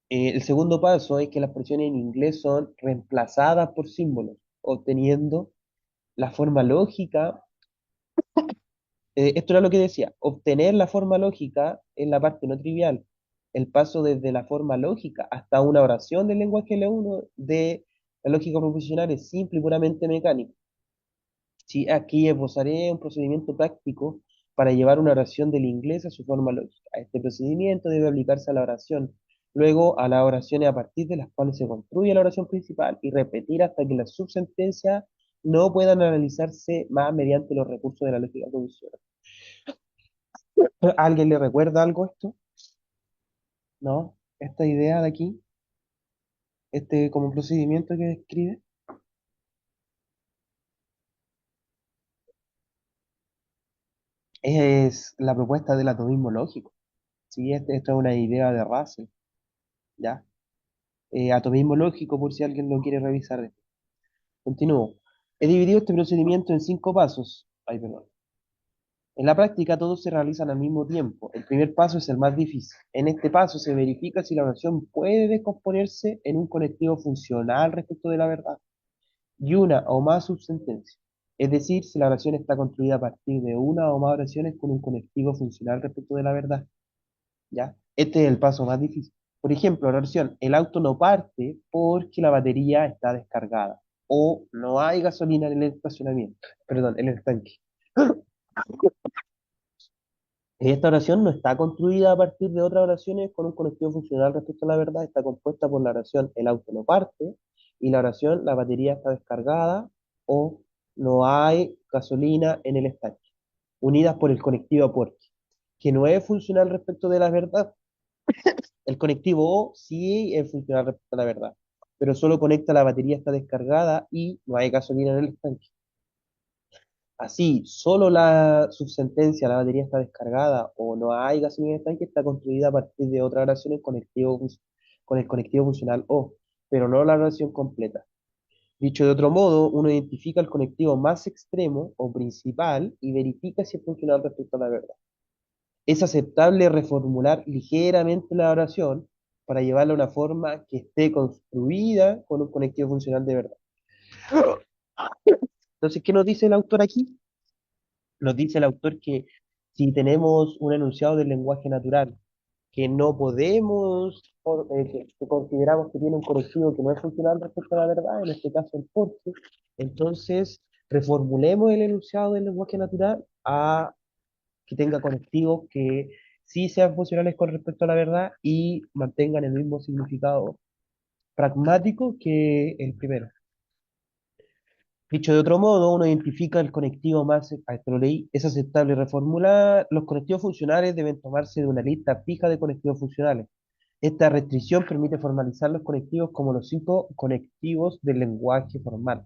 Speaker 1: El segundo paso es que las expresiones en inglés son reemplazadas por símbolos, obteniendo la forma lógica. Esto era lo que decía, obtener la forma lógica es la parte no trivial. El paso desde la forma lógica hasta una oración del lenguaje L1 de la lógica proposicional es simple y puramente mecánico. Sí, aquí esbozaré un procedimiento práctico para llevar una oración del inglés a su forma lógica. Este procedimiento debe aplicarse a la oración, luego a las oraciones a partir de las cuales se construye la oración principal y repetir hasta que las subsentencias no puedan analizarse más mediante los recursos de la lógica proposicional. ¿A ¿Alguien le recuerda algo esto? ¿No? Esta idea de aquí, este como procedimiento que describe, es la propuesta del atomismo lógico. Sí, esto es una idea de Russell, ¿ya? Atomismo lógico, por si alguien lo quiere revisar. Continúo. He dividido este procedimiento en cinco pasos. Ay, perdón. En la práctica todos se realizan al mismo tiempo. El primer paso es el más difícil. En este paso se verifica si la oración puede descomponerse en un conectivo funcional respecto de la verdad y una o más subsentencias. Es decir, si la oración está construida a partir de una o más oraciones con un conectivo funcional respecto de la verdad. ¿Ya? Este es el paso más difícil. Por ejemplo, la oración, el auto no parte porque la batería está descargada o no hay gasolina en el estacionamiento, perdón, en el tanque. Esta oración no está construida a partir de otras oraciones con un conectivo funcional respecto a la verdad, está compuesta por la oración el auto no parte y la oración la batería está descargada o no hay gasolina en el estanque, unidas por el conectivo porque, que no es funcional respecto de la verdad. El conectivo O sí es funcional respecto a la verdad, pero solo conecta la batería está descargada y no hay gasolina en el estanque. Así, solo la subsentencia, la batería está descargada o no hay gasolina en el estanque, está construida a partir de otra oración en con el conectivo funcional O, pero no la oración completa. Dicho de otro modo, uno identifica el conectivo más extremo o principal y verifica si es funcional respecto a la verdad. Es aceptable reformular ligeramente la oración para llevarla a una forma que esté construida con un conectivo funcional de verdad. Entonces, ¿qué nos dice el autor aquí? Nos dice el autor que si tenemos un enunciado del lenguaje natural que no podemos, que consideramos que tiene un conectivo que no es funcional respecto a la verdad, en este caso el porque, entonces reformulemos el enunciado del lenguaje natural a que tenga conectivos que sí sean funcionales con respecto a la verdad y mantengan el mismo significado pragmático que el primero. Dicho de otro modo, uno identifica el conectivo más, esto lo leí, es aceptable reformular. Los conectivos funcionales deben tomarse de una lista fija de conectivos funcionales. Esta restricción permite formalizar los conectivos como los cinco conectivos del lenguaje formal,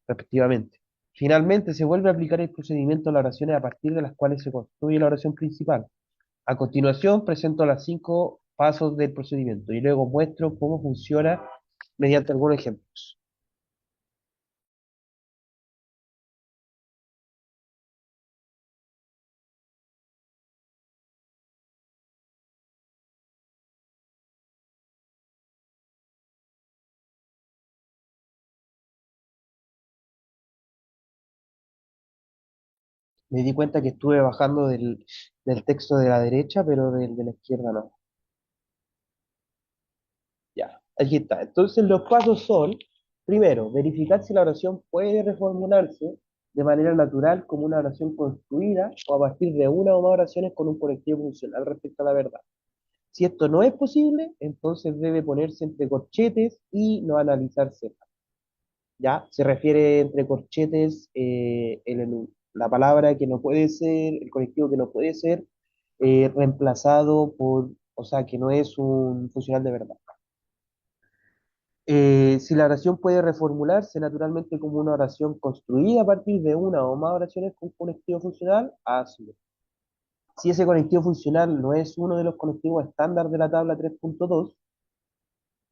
Speaker 1: respectivamente. Finalmente, se vuelve a aplicar el procedimiento a las oraciones a partir de las cuales se construye la oración principal. A continuación, presento los cinco pasos del procedimiento y luego muestro cómo funciona mediante algunos ejemplos. Me di cuenta que estuve bajando del texto de la derecha, pero del de la izquierda no. Aquí está. Entonces los pasos son, primero, verificar si la oración puede reformularse de manera natural como una oración construida o a partir de una o más oraciones con un conectivo funcional respecto a la verdad. Si esto no es posible, entonces debe ponerse entre corchetes y no analizarse. ¿Ya? Se refiere entre corchetes la palabra que no puede ser, el conectivo que no puede ser reemplazado por, o sea, que no es un funcional de verdad. Si la oración puede reformularse naturalmente como una oración construida a partir de una o más oraciones con conectivo funcional, hazlo. Si ese conectivo funcional no es uno de los conectivos estándar de la tabla 3.2,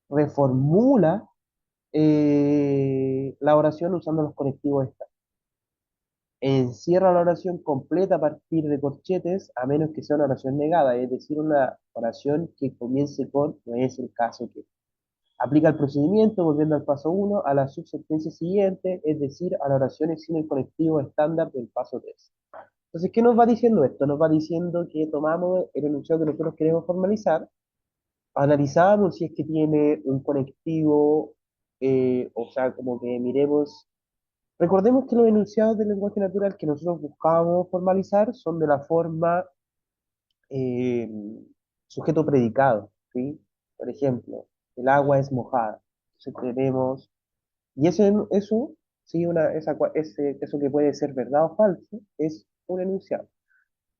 Speaker 1: reformula la oración usando los conectivos estándar. Encierra la oración completa a partir de corchetes, a menos que sea una oración negada, es decir, una oración que comience con no es el caso que. Aplica el procedimiento, volviendo al paso uno a la subsentencia siguiente, es decir, a las oraciones sin el conectivo estándar del paso 3. Entonces, ¿qué nos va diciendo esto? Nos va diciendo que tomamos el enunciado que nosotros queremos formalizar, analizamos si es que tiene un conectivo, o sea, como que miremos. Recordemos que los enunciados del lenguaje natural que nosotros buscamos formalizar son de la forma eh, sujeto-predicado, ¿sí? Por ejemplo, el agua es mojada. Entonces tenemos, y eso, sí, eso que puede ser verdad o falso, es un enunciado,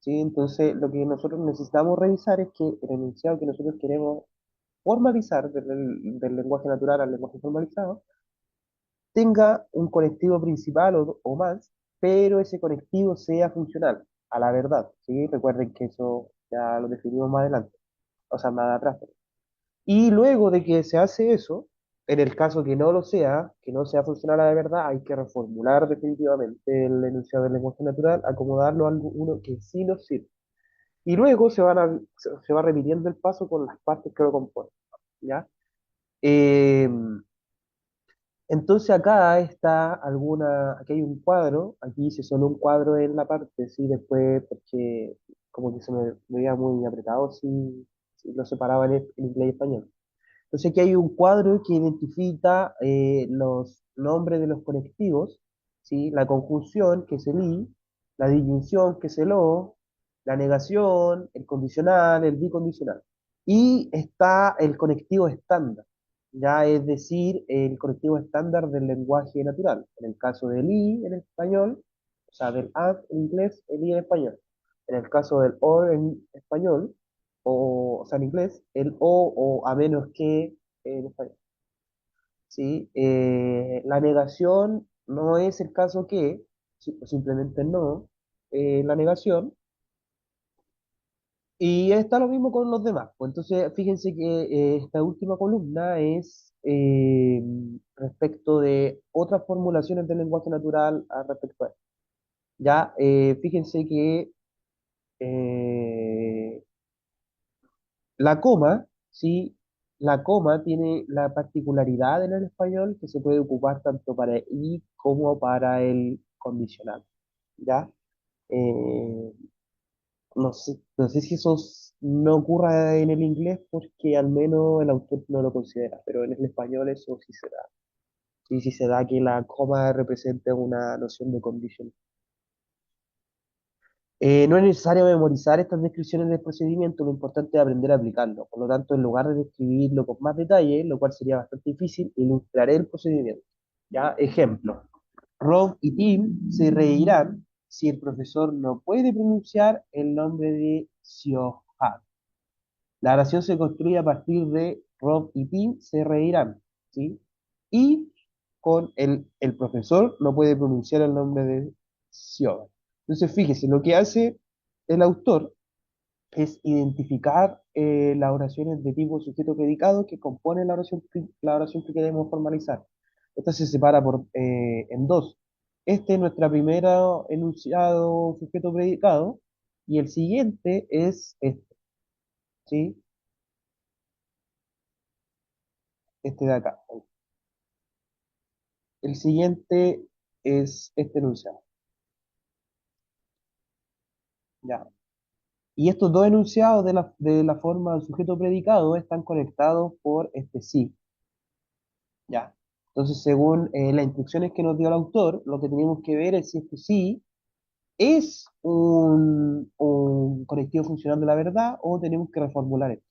Speaker 1: ¿sí? Entonces, lo que nosotros necesitamos revisar es que el enunciado que nosotros queremos formalizar del lenguaje natural al lenguaje formalizado tenga un conectivo principal o más, pero ese conectivo sea funcional a la verdad, ¿sí? Recuerden que eso ya lo definimos más adelante, o sea, más atrás. Y luego de que se hace eso, en el caso que no lo sea, que no sea funcional a la verdad, hay que reformular definitivamente el enunciado del lenguaje natural, acomodarlo a uno que sí nos sirve. Y luego se va repitiendo el paso con las partes que lo componen, ¿ya? Eh, entonces aquí hay un cuadro, aquí hice solo un cuadro en la parte, sí, después porque como que me veía muy apretado si lo separaba en inglés y español. Entonces aquí hay un cuadro que identifica los nombres de los conectivos, ¿sí? La conjunción, que es el i, la disyunción, que es el o, la negación, el condicional, el bicondicional. Y está el conectivo estándar, ya es decir, el conectivo estándar del lenguaje natural. En el caso del i en español, o sea, del as en inglés, el i en español. En el caso del or en español, o sea, en inglés, el o a menos que en español. ¿Sí? La negación no es el caso que, simplemente no, la negación. Y está lo mismo con los demás. Pues entonces, fíjense que esta última columna es respecto de otras formulaciones del lenguaje natural al respecto a esto. Ya, fíjense que eh, la coma, ¿sí? La coma tiene la particularidad en el español que se puede ocupar tanto para y como para el condicional, ¿ya? Eh, no sé si no ocurra en el inglés porque al menos el autor no lo considera, pero en el español eso sí se da. Sí, sí se da que la coma represente una noción de condition. No es necesario memorizar estas descripciones del procedimiento, lo importante es aprender a aplicarlo. Por lo tanto, en lugar de describirlo con más detalle, lo cual sería bastante difícil, ilustraré el procedimiento. ¿Ya? Ejemplo, Rob y Tim se reirán si el profesor no puede pronunciar el nombre de Siohan. La oración se construye a partir de Rob y Tim se reirán, ¿sí? Y con el profesor no puede pronunciar el nombre de Siohan. Entonces, fíjese, lo que hace el autor es identificar las oraciones de tipo sujeto predicado que componen la oración que queremos formalizar. Esta se separa en dos. Este es nuestra primera enunciado sujeto predicado y el siguiente es este, ¿sí? Este de acá. El siguiente es este enunciado. Ya. Y estos dos enunciados de la forma sujeto predicado están conectados por este sí. ¿ya? Entonces, según las instrucciones que nos dio el autor, lo que tenemos que ver es si esto sí es un conectivo funcional de la verdad o tenemos que reformular esto.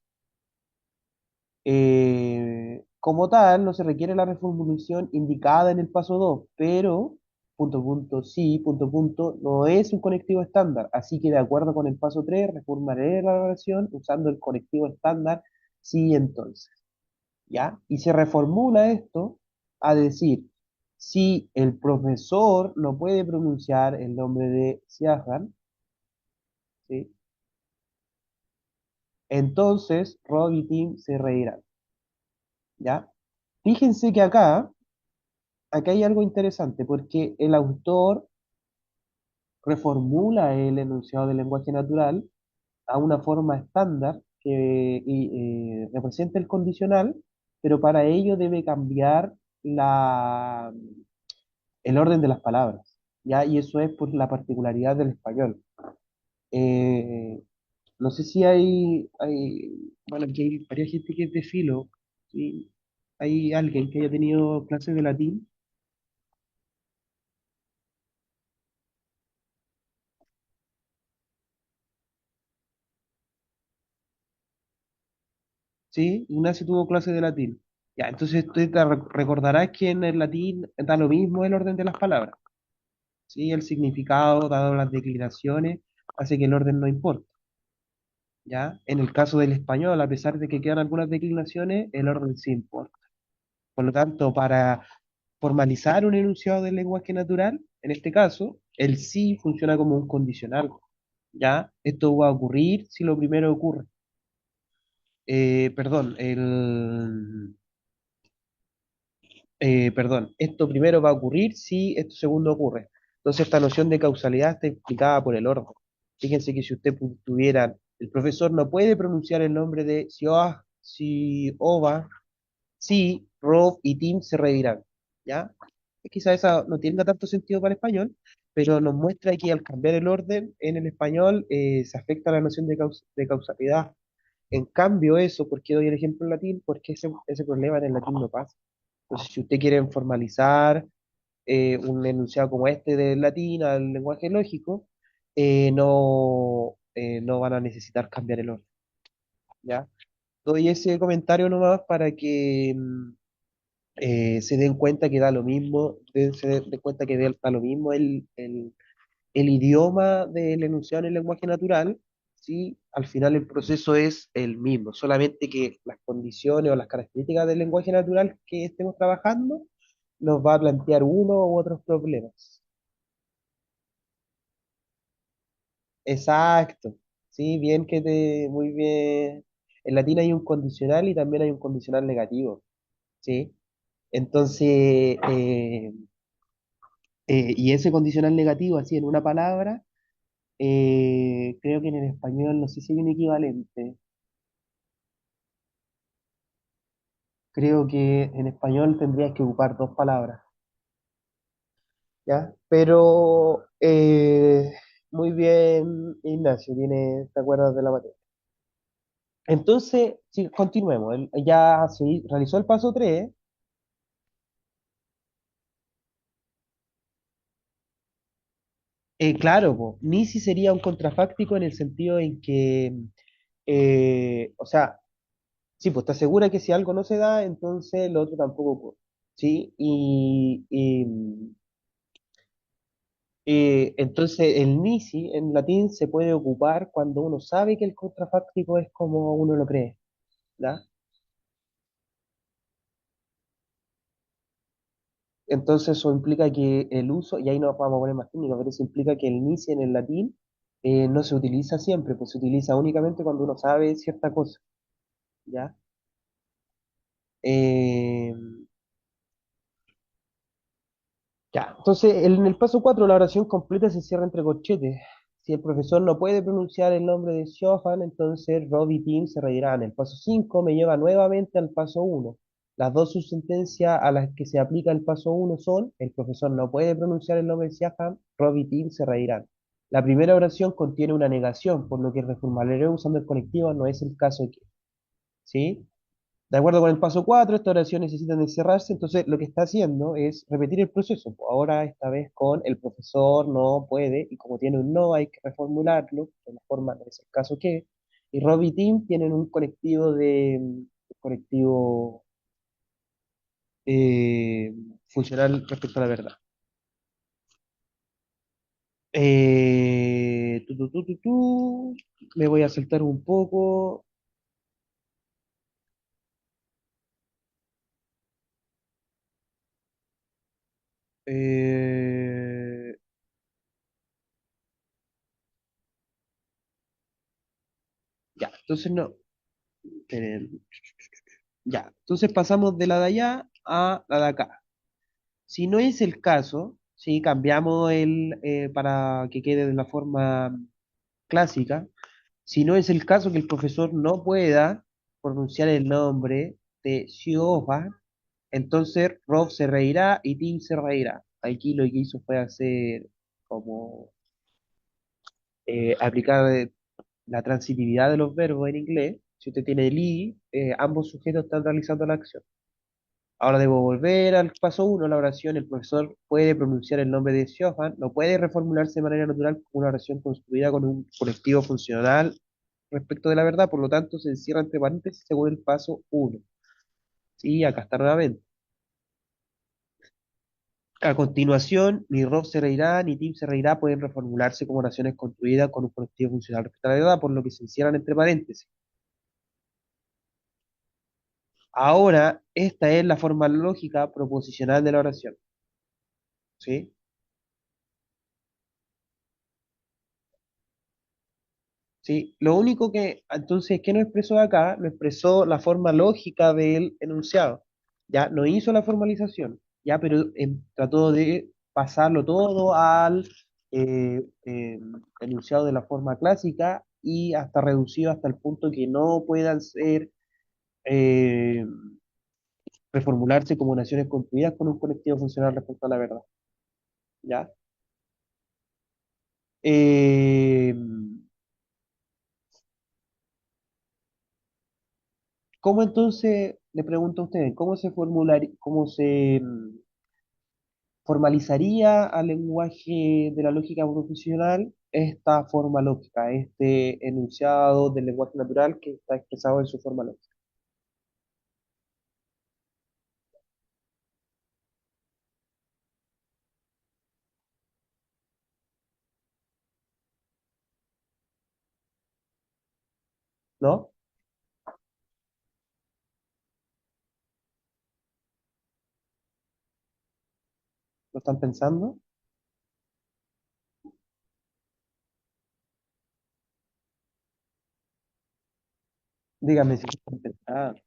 Speaker 1: Como tal, no se requiere la reformulación indicada en el paso 2, pero, sí, no es un conectivo estándar. Así que, de acuerdo con el paso 3, reformaré la relación usando el conectivo estándar, sí, entonces, ¿ya? Y se reformula esto a decir, si el profesor no puede pronunciar el nombre de Siahan, ¿sí? Entonces Rob y Tim se reirán, ¿ya? Fíjense que acá hay algo interesante, porque el autor reformula el enunciado del lenguaje natural a una forma estándar que representa el condicional, pero para ello debe cambiar el orden de las palabras, ¿ya? Y eso es por la particularidad del español. Eh, no sé si bueno, aquí hay varias gente que es de filo, ¿sí? Hay alguien que haya tenido clases de latín, ¿sí? Ignacio tuvo clases de latín. Ya, entonces tú recordarás que en el latín da lo mismo el orden de las palabras, ¿sí? El significado, dado las declinaciones, hace que el orden no importa, ¿ya? En el caso del español, a pesar de que quedan algunas declinaciones, el orden sí importa. Por lo tanto, para formalizar un enunciado del lenguaje natural, en este caso, el sí funciona como un condicional, ¿ya? Esto va a ocurrir si lo primero ocurre. Perdón, esto primero va a ocurrir si esto segundo ocurre. Entonces, esta noción de causalidad está explicada por el orden. Fíjense que si usted tuviera, el profesor no puede pronunciar el nombre de Sioa, Sioba, si Rob y Tim se reirán, ¿ya? Quizá esa no tenga tanto sentido para el español, pero nos muestra que al cambiar el orden en el español se afecta la noción de causalidad. En cambio, eso, ¿por qué doy el ejemplo en latín? Porque ese problema en el latín no pasa. Entonces, si usted quiere formalizar un enunciado como este del latín al lenguaje lógico, no van a necesitar cambiar el orden, ¿ya? Doy ese comentario nomás para que se den cuenta que da lo mismo, se den cuenta que da lo mismo el idioma del enunciado en el lenguaje natural, ¿sí? Al final el proceso es el mismo, solamente que las condiciones o las características del lenguaje natural que estemos trabajando nos va a plantear uno u otros problemas. Exacto, sí, muy bien. En latín hay un condicional y también hay un condicional negativo, ¿sí? Entonces, y ese condicional negativo, así en una palabra, creo que en el español, no sé si hay un equivalente, creo que en español tendrías que ocupar dos palabras, ¿ya? Pero, muy bien, Ignacio, ¿te acuerdas de la materia? Entonces, sí, continuemos. Ya se realizó el paso 3. Claro, po, Nisi sería un contrafáctico en el sentido en que, o sea, sí, pues está segura que si algo no se da, entonces lo otro tampoco ocurre. ¿Sí? Entonces el nisi en latín se puede ocupar cuando uno sabe que el contrafáctico es como uno lo cree, ¿ya? Entonces eso implica que el uso, y ahí nos vamos a poner más técnicos, pero eso implica que el nisi en el latín no se utiliza siempre, pues se utiliza únicamente cuando uno sabe cierta cosa, ¿ya? Eh, Ya, entonces en el paso 4 la oración completa se cierra entre corchetes. Si el profesor no puede pronunciar el nombre de Johan, entonces Rob y Tim se reirán. El paso 5 me lleva nuevamente al paso uno. Las dos subsentencias a las que se aplica el paso uno son: el profesor no puede pronunciar el nombre de Johan, Rob y Tim se reirán. La primera oración contiene una negación, por lo que reformularé usando el conectivo no es el caso aquí. ¿Sí? De acuerdo con el paso 4, esta oración necesita encerrarse, entonces lo que está haciendo es repetir el proceso. Pues ahora esta vez con el profesor no puede, y como tiene un no hay que reformularlo, de la forma, en ese caso que, y Rob y Tim tienen un conectivo eh, funcional respecto a la verdad. Me voy a saltar un poco. eh, ya, entonces no. eh, ya, entonces pasamos de la de allá a la de acá. Si no es el caso, si cambiamos para que quede de la forma clásica, si no es el caso que el profesor no pueda pronunciar el nombre de Siobhan, entonces Rob se reirá y Tim se reirá. Aquí lo que hizo fue hacer como aplicar la transitividad de los verbos en inglés. Si usted tiene el i, ambos sujetos están realizando la acción. Ahora debo volver al paso uno, la oración. El profesor puede pronunciar el nombre de Johann, no puede reformularse de manera natural como una oración construida con un colectivo funcional respecto de la verdad, por lo tanto se encierra entre paréntesis según el paso uno. Sí, acá está nuevamente. A continuación, ni Rob se reirá ni Tim se reirá pueden reformularse como oraciones construidas con un colectivo funcional respecto a la verdad, por lo que se encierran entre paréntesis. Ahora, esta es la forma lógica proposicional de la oración. ¿Sí? ¿Sí? Lo único que, entonces, ¿qué no expresó acá? No expresó la forma lógica del enunciado. Ya, no hizo la formalización, ya, pero trató de pasarlo todo al enunciado de la forma clásica y hasta reducido hasta el punto que no puedan ser eh, reformularse como naciones construidas con un colectivo funcional respecto a la verdad. ¿Ya? Eh, ¿Cómo entonces, le pregunto a usted, cómo se formalizaría al lenguaje de la lógica profesional esta forma lógica, este enunciado del lenguaje natural que está expresado en su forma lógica? ¿No? ¿Lo están pensando? Dígame si lo están pensando.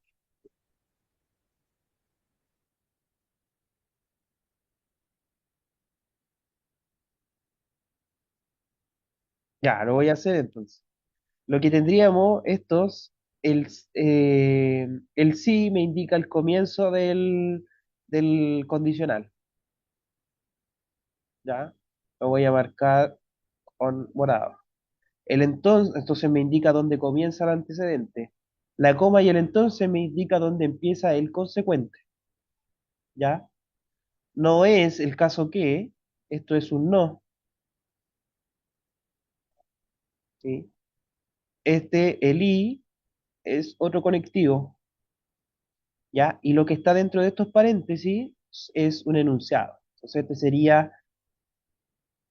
Speaker 1: Ya, lo voy a hacer entonces. Lo que tendríamos estos, el sí me indica el comienzo del condicional, ¿ya? Lo voy a marcar con morado. Entonces me indica dónde comienza el antecedente. La coma y el entonces me indica dónde empieza el consecuente, ¿ya? No es el caso que, esto es un no, ¿sí? El i, es otro conectivo, ¿ya? Y lo que está dentro de estos paréntesis es un enunciado. Entonces este sería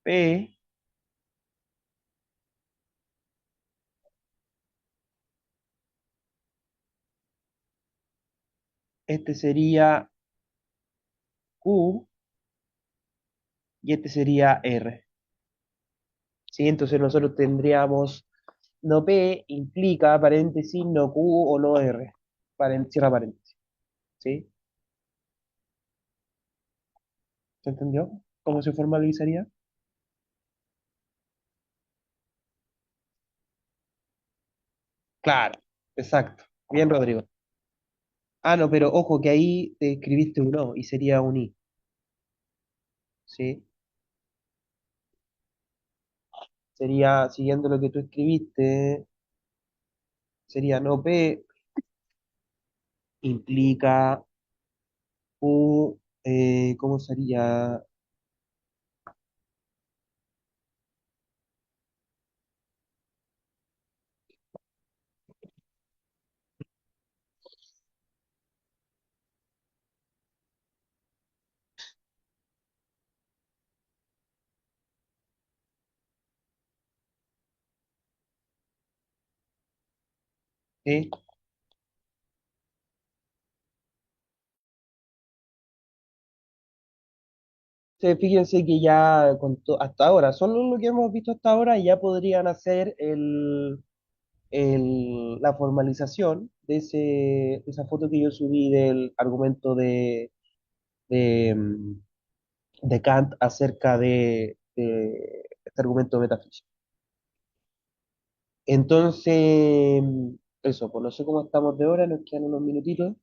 Speaker 1: P, este sería Q y este sería R, ¿sí? Entonces nosotros tendríamos no P implica paréntesis, no Q o no R, cierra paréntesis, ¿sí? ¿Se entendió? ¿Cómo se formalizaría? Claro, exacto. Bien, Rodrigo. Ah, no, pero ojo que ahí te escribiste un O y sería un I, ¿sí? Sería, siguiendo lo que tú escribiste, sería no P, implica ¿cómo sería? ¿Eh? Fíjense que ya hasta ahora, solo lo que hemos visto hasta ahora, ya podrían hacer la formalización de esa foto que yo subí del argumento de, mm, de Kant acerca de este argumento metafísico. Entonces, eso, pues no sé cómo estamos de hora, nos quedan unos minutitos.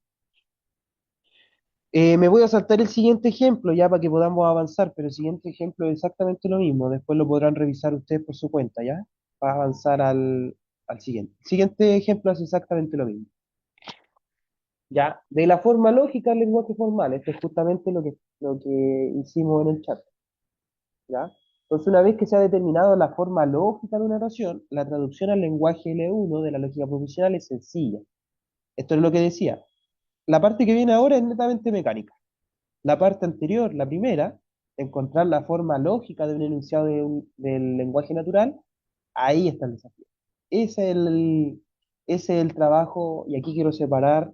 Speaker 1: Me voy a saltar el siguiente ejemplo ya para que podamos avanzar, pero el siguiente ejemplo es exactamente lo mismo. Después lo podrán revisar ustedes por su cuenta, ¿ya? Para avanzar al siguiente. El siguiente ejemplo es exactamente lo mismo. ¿Ya? De la forma lógica al lenguaje formal. Esto es justamente lo que hicimos en el chat. ¿Ya? Entonces, una vez que se ha determinado la forma lógica de una oración, la traducción al lenguaje L1 de la lógica proposicional es sencilla. Esto es lo que decía. La parte que viene ahora es netamente mecánica. La parte anterior, la primera, encontrar la forma lógica de un enunciado del lenguaje natural, ahí está el desafío. Ese es ese es el trabajo, y aquí quiero separar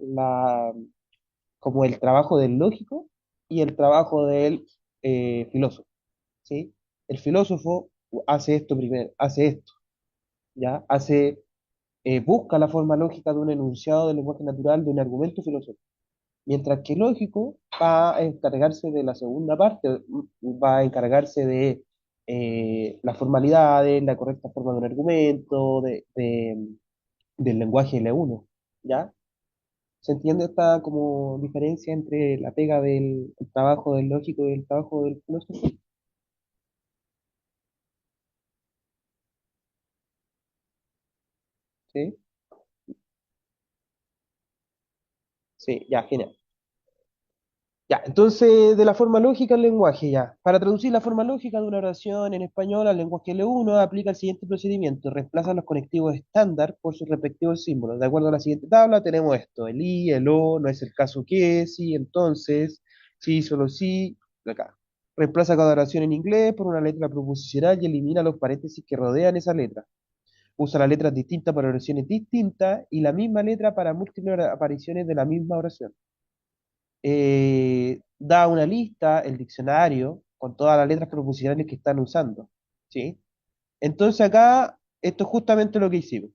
Speaker 1: como el trabajo del lógico y el trabajo del filósofo, ¿sí? El filósofo hace esto primero, hace esto, ¿ya? Busca la forma lógica de un enunciado del lenguaje natural de un argumento filosófico. Mientras que lógico va a encargarse de la segunda parte, va a encargarse de las formalidades, la correcta forma de un argumento, del lenguaje L1, ¿ya? ¿Se entiende esta como diferencia entre la pega del el trabajo del lógico y el trabajo del filósofo? ¿Sí? Sí, ya, genial. Ya, entonces, de la forma lógica al lenguaje, ya. Para traducir la forma lógica de una oración en español al lenguaje L1, aplica el siguiente procedimiento. Reemplaza los conectivos estándar por sus respectivos símbolos. De acuerdo a la siguiente tabla, tenemos esto: el I, el O, no es el caso que, sí, entonces, sí, solo sí, acá. Reemplaza cada oración en inglés por una letra proposicional y elimina los paréntesis que rodean esa letra. Usa las letras distintas para oraciones distintas y la misma letra para múltiples apariciones de la misma oración. Da una lista, el diccionario, con todas las letras proposicionales que están usando, ¿sí? Entonces acá, esto es justamente lo que hicimos,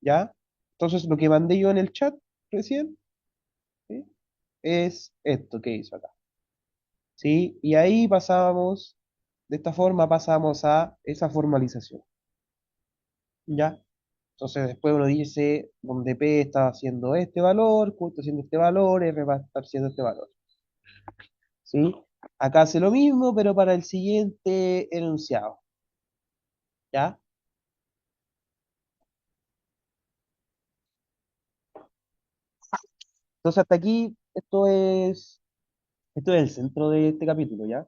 Speaker 1: ¿ya? Entonces lo que mandé yo en el chat recién, ¿sí? Es esto que hizo acá, ¿sí? Y ahí pasábamos, de esta forma pasamos a esa formalización, ¿ya? Entonces después uno dice, donde P está haciendo este valor, Q está haciendo este valor, R va a estar haciendo este valor. ¿Sí? Acá hace lo mismo, pero para el siguiente enunciado, ¿ya? Entonces hasta aquí, esto es el centro de este capítulo, ¿ya?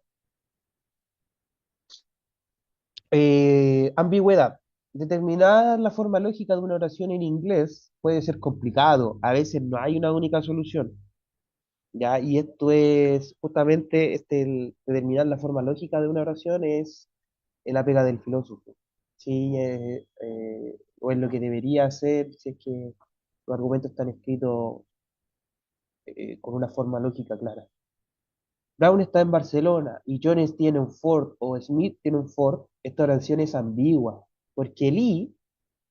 Speaker 1: Ambigüedad. Determinar la forma lógica de una oración en inglés puede ser complicado, a veces no hay una única solución, ¿ya? Y esto es justamente, determinar la forma lógica de una oración es la pega del filósofo, ¿sí? O es lo que debería hacer si es que los argumentos están escritos con una forma lógica clara. Brown está en Barcelona y Jones tiene un Ford o Smith tiene un Ford. Esta oración es ambigua, porque Lee,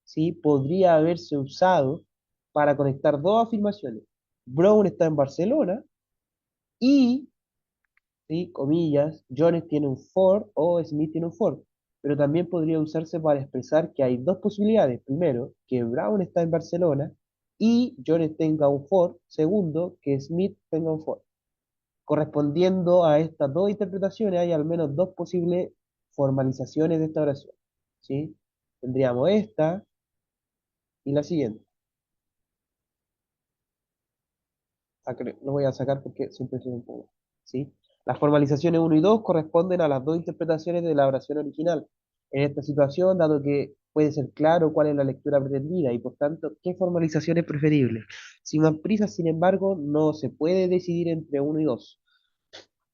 Speaker 1: ¿sí? Podría haberse usado para conectar dos afirmaciones. Brown está en Barcelona y, ¿sí? Comillas, Jones tiene un Ford o Smith tiene un Ford. Pero también podría usarse para expresar que hay dos posibilidades. Primero, que Brown está en Barcelona y Jones tenga un Ford. Segundo, que Smith tenga un Ford. Correspondiendo a estas dos interpretaciones, hay al menos dos posibles formalizaciones de esta oración, ¿sí? Tendríamos esta y la siguiente. Lo voy a sacar porque siempre se me pongo, ¿sí? Las formalizaciones uno y 2 corresponden a las dos interpretaciones de la oración original. En esta situación, dado que puede ser claro cuál es la lectura pretendida y por tanto, qué formalización es preferible. Sin más prisas, sin embargo, no se puede decidir entre uno y 2.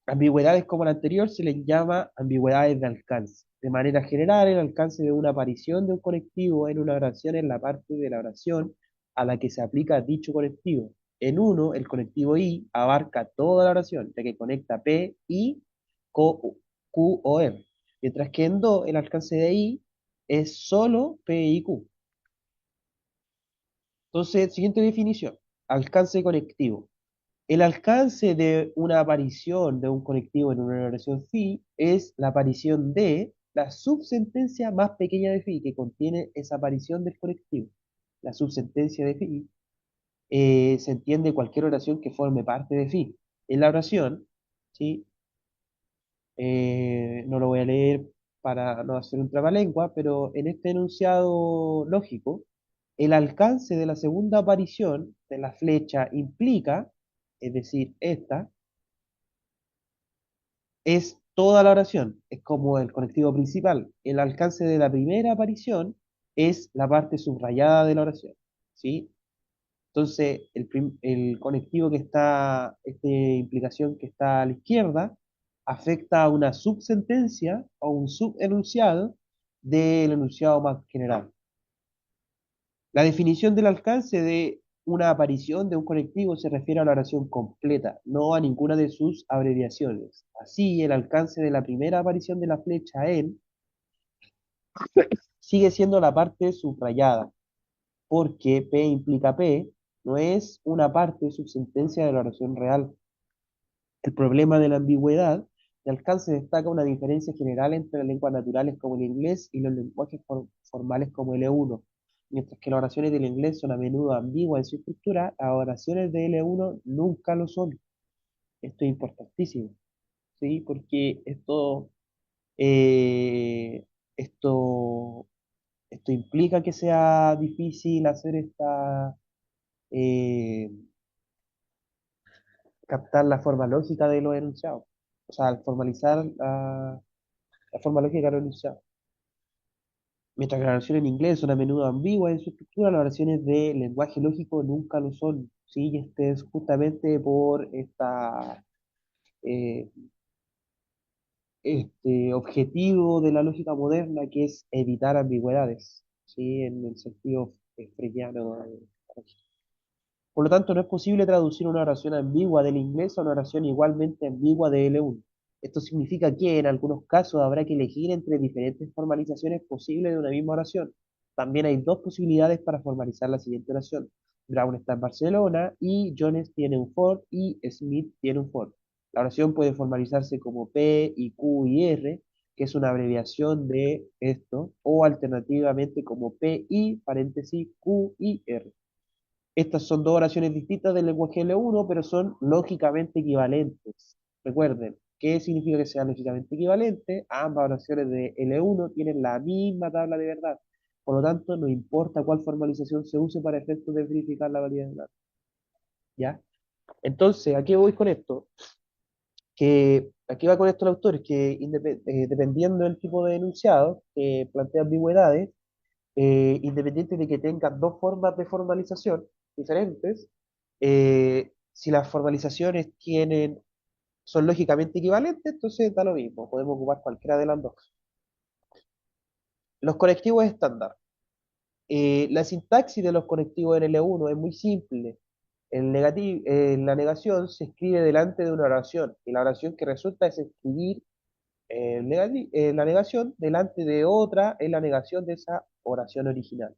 Speaker 1: Ambigüedades como la anterior se les llama ambigüedades de alcance. De manera general, el alcance de una aparición de un conectivo en una oración es la parte de la oración a la que se aplica dicho conectivo. En uno, el conectivo I abarca toda la oración, ya que conecta P, I, Q o R. Mientras que en do, el alcance de I es solo P y Q. Entonces, siguiente definición. Alcance conectivo. El alcance de una aparición de un conectivo en una oración phi es la aparición de la subsentencia más pequeña de phi que contiene esa aparición del conectivo. La subsentencia de phi se entiende cualquier oración que forme parte de phi. En la oración, ¿sí? No lo voy a leer para no hacer un trabalengua, pero en este enunciado lógico, el alcance de la segunda aparición de la flecha implica, es decir, esta, es toda la oración, es como el conectivo principal. El alcance de la primera aparición es la parte subrayada de la oración, ¿sí? Entonces, el conectivo que está, esta implicación que está a la izquierda, afecta a una subsentencia o un subenunciado del enunciado más general. La definición del alcance de una aparición de un conectivo se refiere a la oración completa, no a ninguna de sus abreviaciones. Así, el alcance de la primera aparición de la flecha en sigue siendo la parte subrayada, porque P implica P no es una parte subsentencia de la oración real. El problema de la ambigüedad de alcance destaca una diferencia general entre las lenguas naturales como el inglés y los lenguajes formales como el E1. Mientras que las oraciones del inglés son a menudo ambiguas en su estructura, las oraciones de L1 nunca lo son. Esto es importantísimo, ¿sí? Porque eh, esto, esto implica que sea difícil hacer eh, captar la forma lógica de los enunciados. O sea, al formalizar la forma lógica de los enunciados. Mientras que las oraciones en inglés son a menudo ambiguas en su estructura, las oraciones de lenguaje lógico nunca lo son. ¿Sí? Y este es justamente por eh, este objetivo de la lógica moderna, que es evitar ambigüedades, ¿sí? En el sentido freudiano. Por lo tanto, no es posible traducir una oración ambigua del inglés a una oración igualmente ambigua de L1. Esto significa que en algunos casos habrá que elegir entre diferentes formalizaciones posibles de una misma oración. También hay dos posibilidades para formalizar la siguiente oración. Brown está en Barcelona y Jones tiene un Ford y Smith tiene un Ford. La oración puede formalizarse como P y Q y R, que es una abreviación de esto, o alternativamente como P y paréntesis Q y R. Estas son dos oraciones distintas del lenguaje L1, pero son lógicamente equivalentes. Recuerden, ¿qué significa que sean lógicamente equivalentes? Ambas oraciones de L1 tienen la misma tabla de verdad. Por lo tanto, no importa cuál formalización se use para efectos de verificar la validez de datos. ¿Ya? Entonces, ¿a qué voy con esto? Que aquí va con esto el autor, es que dependiendo del tipo de enunciado que plantea ambigüedades, independiente de que tengan dos formas de formalización diferentes, si las formalizaciones son lógicamente equivalentes, entonces da lo mismo, podemos ocupar cualquiera de las dos. Los conectivos estándar. La sintaxis de los conectivos en L1 es muy simple. La negación se escribe delante de una oración y la oración que resulta es escribir la negación delante de otra en la negación de esa oración original.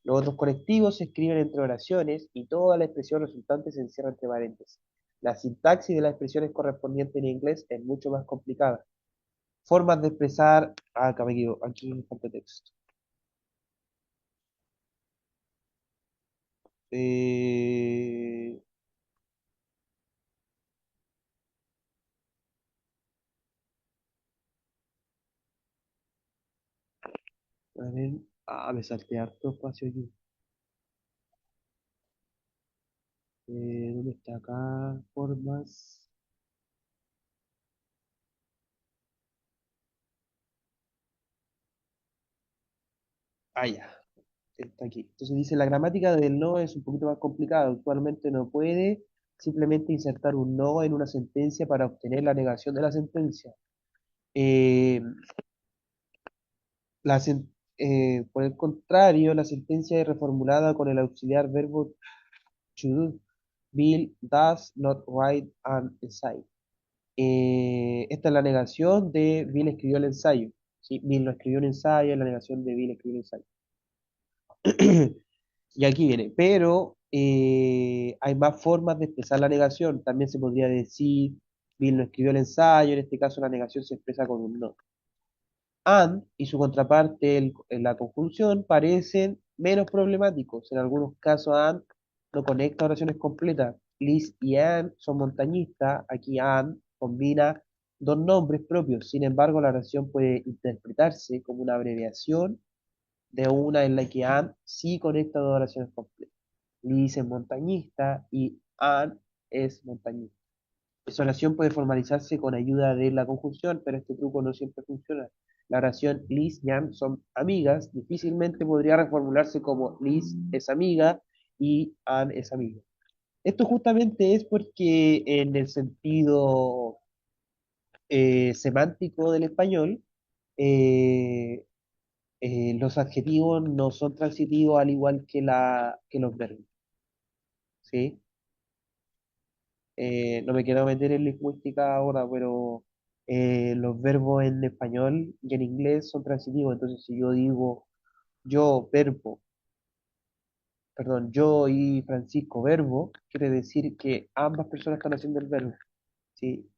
Speaker 1: Los otros conectivos se escriben entre oraciones y toda la expresión resultante se encierra entre paréntesis. La sintaxis de las expresiones correspondientes en inglés es mucho más complicada. Formas de expresar. Acá me equivoco, aquí me falta texto. Eh, a ver, me salté harto espacio aquí. ¿Dónde está acá? Formas. Ah, ya, está aquí. Entonces dice, la gramática del no es un poquito más complicada. Usualmente no puede simplemente insertar un no en una sentencia para obtener la negación de la sentencia. Eh, la sen- por el contrario, la sentencia es reformulada con el auxiliar verbo to do. Bill does not write an essay. Esta es la negación de Bill escribió el ensayo. ¿Sí? Bill no escribió un ensayo, es la negación de Bill escribió el ensayo. Y aquí viene, pero hay más formas de expresar la negación. También se podría decir, Bill no escribió el ensayo, en este caso la negación se expresa con un no. And y su contraparte en la conjunción parecen menos problemáticos. En algunos casos, and no conecta oraciones completas. Liz y Ann son montañistas. Aquí Ann combina dos nombres propios. Sin embargo, la oración puede interpretarse como una abreviación de una en la que Ann sí conecta dos oraciones completas. Liz es montañista y Ann es montañista. Esa oración puede formalizarse con ayuda de la conjunción, pero este truco no siempre funciona. La oración Liz y Ann son amigas, difícilmente podría reformularse como Liz es amiga y Ann es amiga. Esto justamente es porque en el sentido semántico del español, eh, los adjetivos no son transitivos al igual que, que los verbos, ¿sí? No me quiero meter en lingüística ahora, pero los verbos en español y en inglés son transitivos. Entonces, si yo digo yo, verbo, perdón, yo y Francisco, verbo, quiere decir que ambas personas están haciendo el verbo, ¿sí?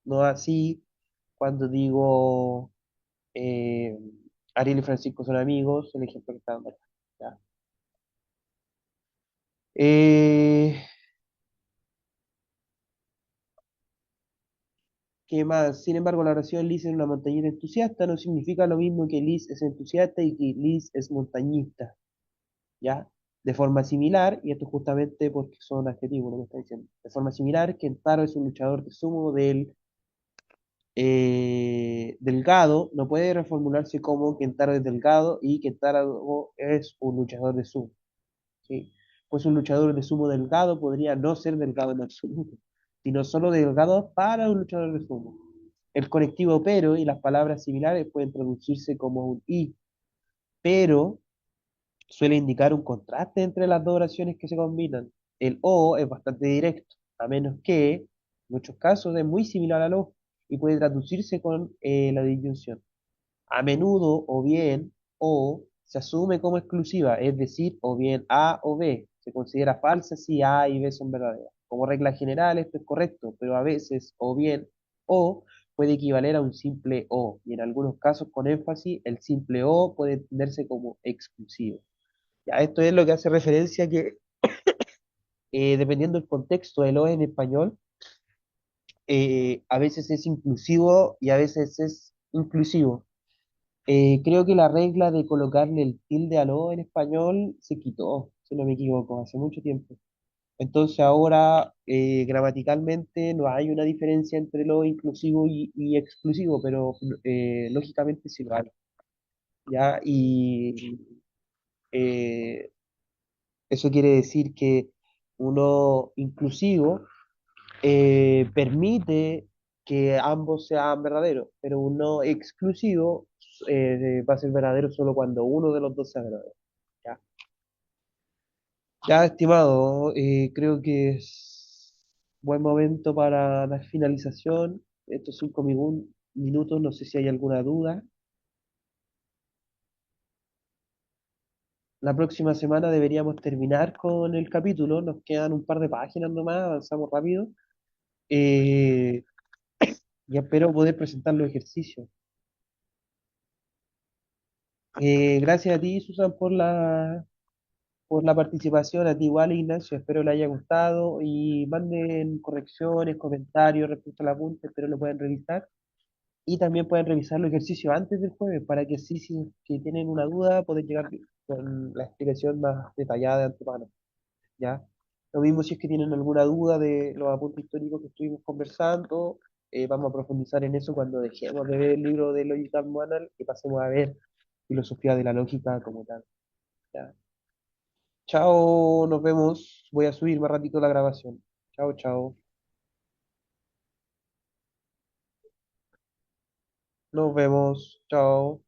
Speaker 1: No así cuando digo eh, Ariel y Francisco son amigos, el ejemplo que estaba dando. ¿Ya? Eh, ¿Qué más? Sin embargo, la oración Liz es una montañita entusiasta no significa lo mismo que Liz es entusiasta y que Liz es montañista, ¿ya? De forma similar, y esto justamente porque son adjetivos lo que está diciendo, de forma similar, Kentaro es un luchador de sumo del delgado, no puede reformularse como Kentaro es delgado y Kentaro es un luchador de sumo, ¿sí? Pues un luchador de sumo delgado podría no ser delgado en absoluto, sino solo delgado para un luchador de sumo. El conectivo pero y las palabras similares pueden traducirse como un y, pero suele indicar un contraste entre las dos oraciones que se combinan. El o es bastante directo, a menos que, en muchos casos, es muy similar al o y puede traducirse con la disyunción. A menudo o bien o se asume como exclusiva, es decir, o bien A o B. Se considera falsa si A y B son verdaderas. Como regla general esto es correcto, pero a veces o bien o puede equivaler a un simple o, y en algunos casos con énfasis el simple o puede entenderse como exclusivo. Ya, esto es lo que hace referencia a que dependiendo del contexto, el o en español a veces es inclusivo y a veces es inclusivo. Creo que la regla de colocarle el tilde al O en español se quitó, si no me equivoco, hace mucho tiempo. Entonces ahora gramaticalmente no hay una diferencia entre lo inclusivo y exclusivo, pero lógicamente sí lo hay. ¿Ya? Y eh, eso quiere decir que uno inclusivo permite que ambos sean verdaderos, pero uno exclusivo va a ser verdadero solo cuando uno de los dos sea verdadero. Ya, ya estimado, creo que es buen momento para la finalización. Estos 5 minutos, no sé si hay alguna duda. La próxima semana deberíamos terminar con el capítulo, nos quedan un par de páginas nomás, avanzamos rápido. Eh, y espero poder presentar los ejercicios. Gracias a ti, Susan, por la participación, a ti igual, Ignacio, espero le haya gustado y manden correcciones, comentarios respecto al apunte, espero lo puedan revisar y también pueden revisar los ejercicios antes del jueves para que sí, si tienen una duda, pueden llegar con la explicación más detallada de antemano, ¿ya? Lo mismo si es que tienen alguna duda de los apuntes históricos que estuvimos conversando, vamos a profundizar en eso cuando dejemos de ver el libro de Logical Manual y pasemos a ver filosofía de la lógica como tal. Ya. Chao, nos vemos. Voy a subir más ratito la grabación. Chao, chao. Nos vemos. Chao.